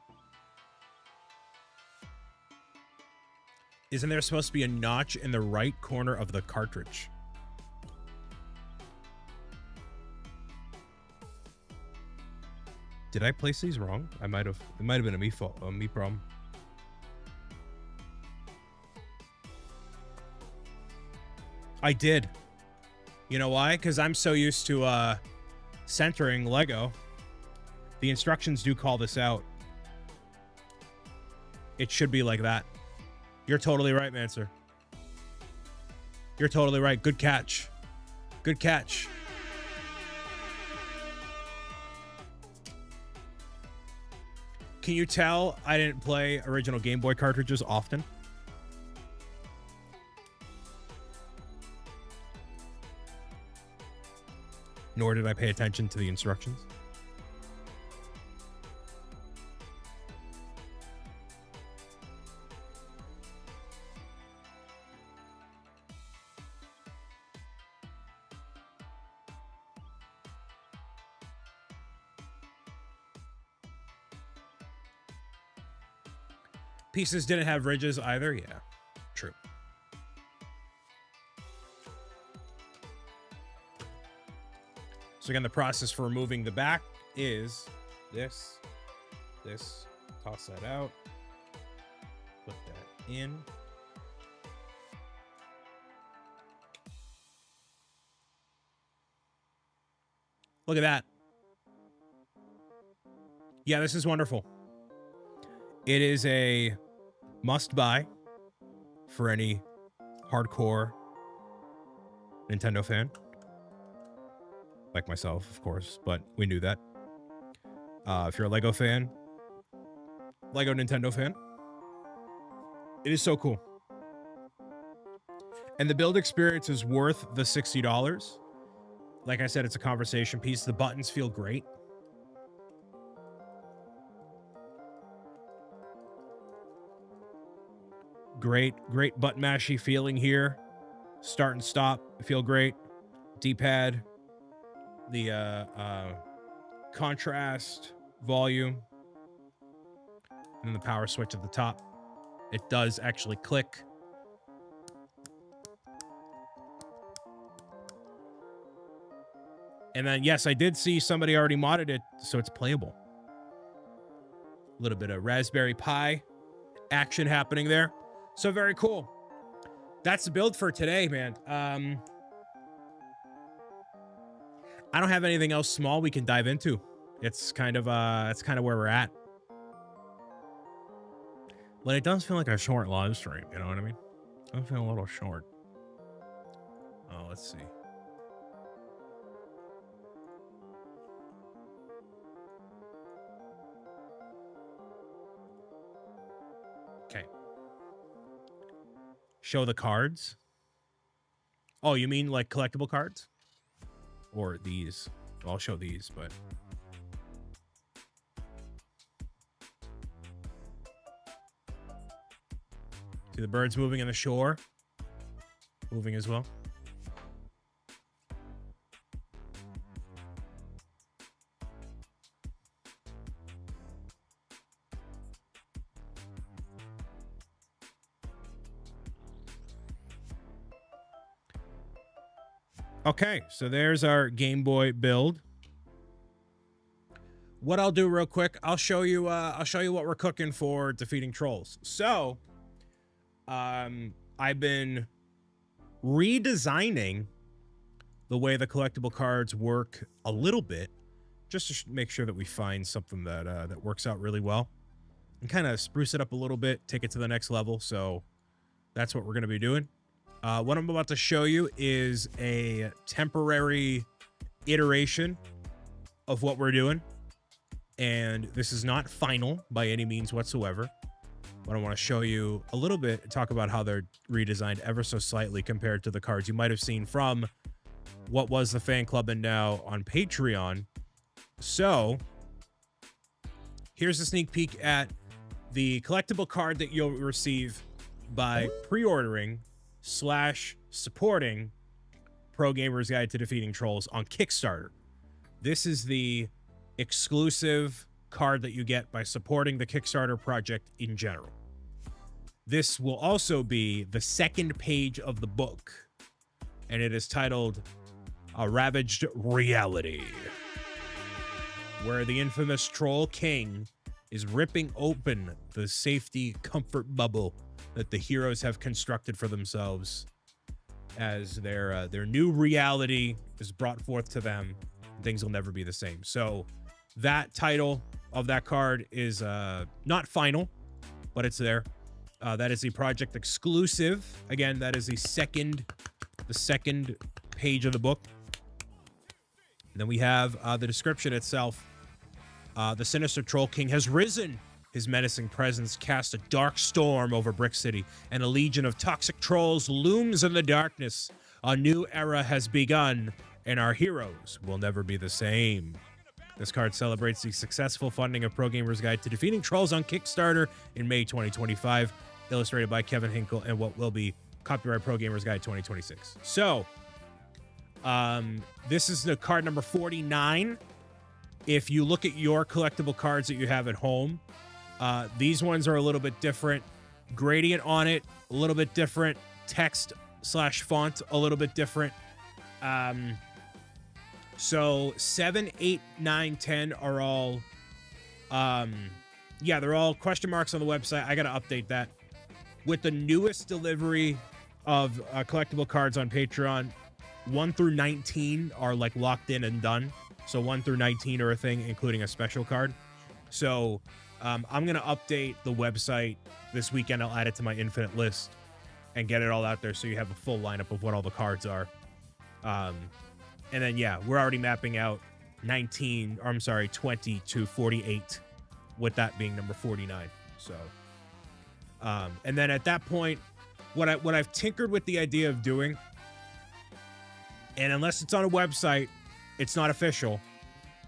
Isn't there supposed to be a notch in the right corner of the cartridge? Did I place these wrong? I might have. It might have been a me fault, a me problem. I did. You know why? Because I'm so used to centering Lego. The instructions do call this out. It should be like that. You're totally right, Manser. You're totally right. Good catch. Good catch. Can you tell I didn't play original Game Boy cartridges often? Nor did I pay attention to the instructions. Pieces didn't have ridges either. Yeah, true. So again, the process for removing the back is this, toss that out, put that in. Look at that. Yeah, this is wonderful. It is a must buy for any hardcore Nintendo fan. Like myself, of course, but we knew that. If you're a Lego fan, Lego Nintendo fan, it is so cool. And the build experience is worth the $60. Like I said, it's a conversation piece. The buttons feel great. Great button mashy feeling here. Start and stop feel great. D-pad, the contrast, volume, and then the power switch at the top. It does actually click. And then, yes, I did see somebody already modded it, so it's playable. A little bit of Raspberry Pi action happening there. So very cool. That's the build for today, man. I don't have anything else small we can dive into. It's kind of where we're at. But it does feel like a short live stream, you know what I mean? I feel a little short. Oh, let's see. Okay. Show the cards. Oh, you mean like collectible cards? Or these? I'll show these, but... See the birds moving in the shore? Moving as well. Okay, so there's our Game Boy build. What I'll do real quick, I'll show you what we're cooking for defeating trolls. So, I've been redesigning the way the collectible cards work a little bit, just to make sure that we find something that that works out really well, and kind of spruce it up a little bit, take it to the next level. So that's what we're going to be doing. What I'm about to show you is a temporary iteration of what we're doing. And this is not final by any means whatsoever. But I want to show you a little bit, talk about how they're redesigned ever so slightly compared to the cards you might have seen from what was the fan club and now on Patreon. So here's a sneak peek at the collectible card that you'll receive by pre-ordering / supporting Pro Gamer's Guide to Defeating Trolls on Kickstarter. This is the exclusive card that you get by supporting the Kickstarter project in general. This will also be the second page of the book, and it is titled A Ravaged Reality, where the infamous Troll King is ripping open the safety comfort bubble that the heroes have constructed for themselves as their new reality is brought forth to them. Things will never be the same. So that title of that card is not final, but it's there. That is a project exclusive. Again, that is the second page of the book. And then we have the description itself. The sinister Troll King has risen. His menacing presence casts a dark storm over Brick City, and a legion of toxic trolls looms in the darkness. A new era has begun, and our heroes will never be the same. This card celebrates the successful funding of Pro Gamer's Guide to Defeating Trolls on Kickstarter in May 2025, illustrated by Kevin Hinkle, and what will be copyright Pro Gamer's Guide 2026. So, this is the card number 49. If you look at your collectible cards that you have at home, these ones are a little bit different. Gradient on it, a little bit different. Text/font, a little bit different. So 7, 8, 9, 10 are all, yeah, they're all question marks on the website. I got to update that. With the newest delivery of collectible cards on Patreon, 1 through 19 are like locked in and done. So 1 through 19 are a thing, including a special card. So I'm going to update the website this weekend. I'll add it to my infinite list and get it all out there so you have a full lineup of what all the cards are. And then, yeah, we're already mapping out 20 to 48, with that being number 49. So, and then at that point, what I've tinkered with the idea of doing, and unless it's on a website, it's not official,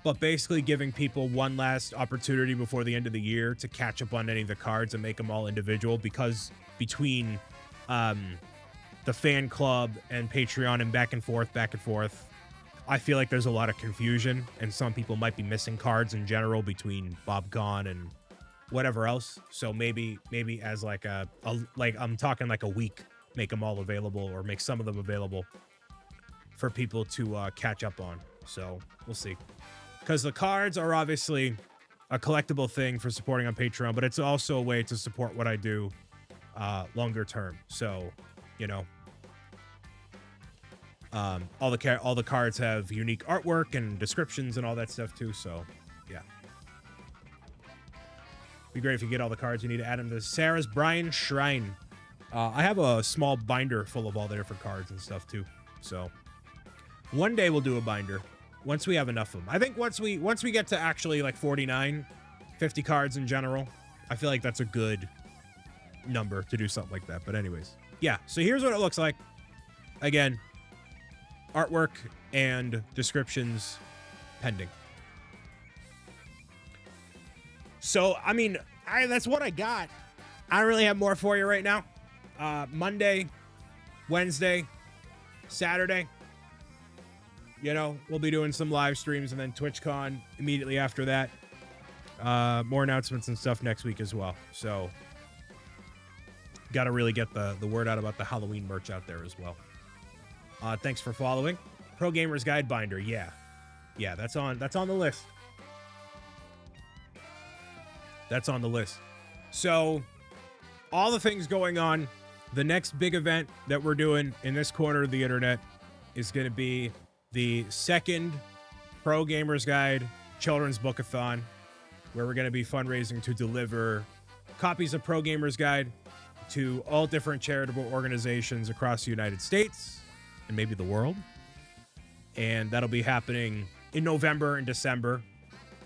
but basically giving people one last opportunity before the end of the year to catch up on any of the cards and make them all individual, because between the fan club and Patreon and back and forth, I feel like there's a lot of confusion, and some people might be missing cards in general between BobCon and whatever else. So maybe as like like I'm talking like a week, make them all available, or make some of them available for people to catch up on. So we'll see, because the cards are obviously a collectible thing for supporting on Patreon, but it's also a way to support what I do longer term. So, you know, all the cards have unique artwork and descriptions and all that stuff too. So yeah, be great if you get all the cards you need to add them to Sarah's Brian Shrine. I have a small binder full of all the different cards and stuff too. So one day we'll do a binder once we have enough of them. I think once we get to actually like 49, 50 cards in general, I feel like that's a good number to do something like that. But anyways, yeah, so here's what it looks like. Again, artwork and descriptions pending. So, I mean, that's what I got. I don't really have more for you right now. Monday, Wednesday, Saturday, you know, we'll be doing some live streams, and then TwitchCon immediately after that. More announcements and stuff next week as well. So, got to really get the word out about the Halloween merch out there as well. Thanks for following. Pro Gamer's Guide binder. Yeah, that's on the list. That's on the list. So, all the things going on. The next big event that we're doing in this corner of the internet is going to be the second Pro Gamer's Guide Children's Bookathon, where we're going to be fundraising to deliver copies of Pro Gamer's Guide to all different charitable organizations across the United States and maybe the world. And that'll be happening in November and December.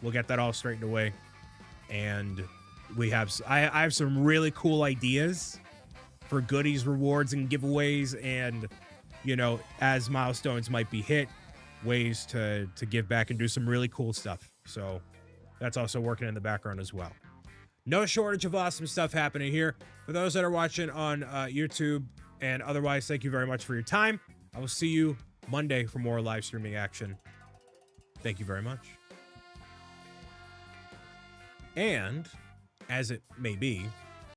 We'll get that all straightened away. And I have some really cool ideas for goodies, rewards, and giveaways, and, you know, as milestones might be hit, ways to give back and do some really cool stuff. So that's also working in the background as well. No shortage of awesome stuff happening here. For those that are watching on YouTube and otherwise, thank you very much for your time. I will see you Monday for more live streaming action. Thank you very much. And as it may be,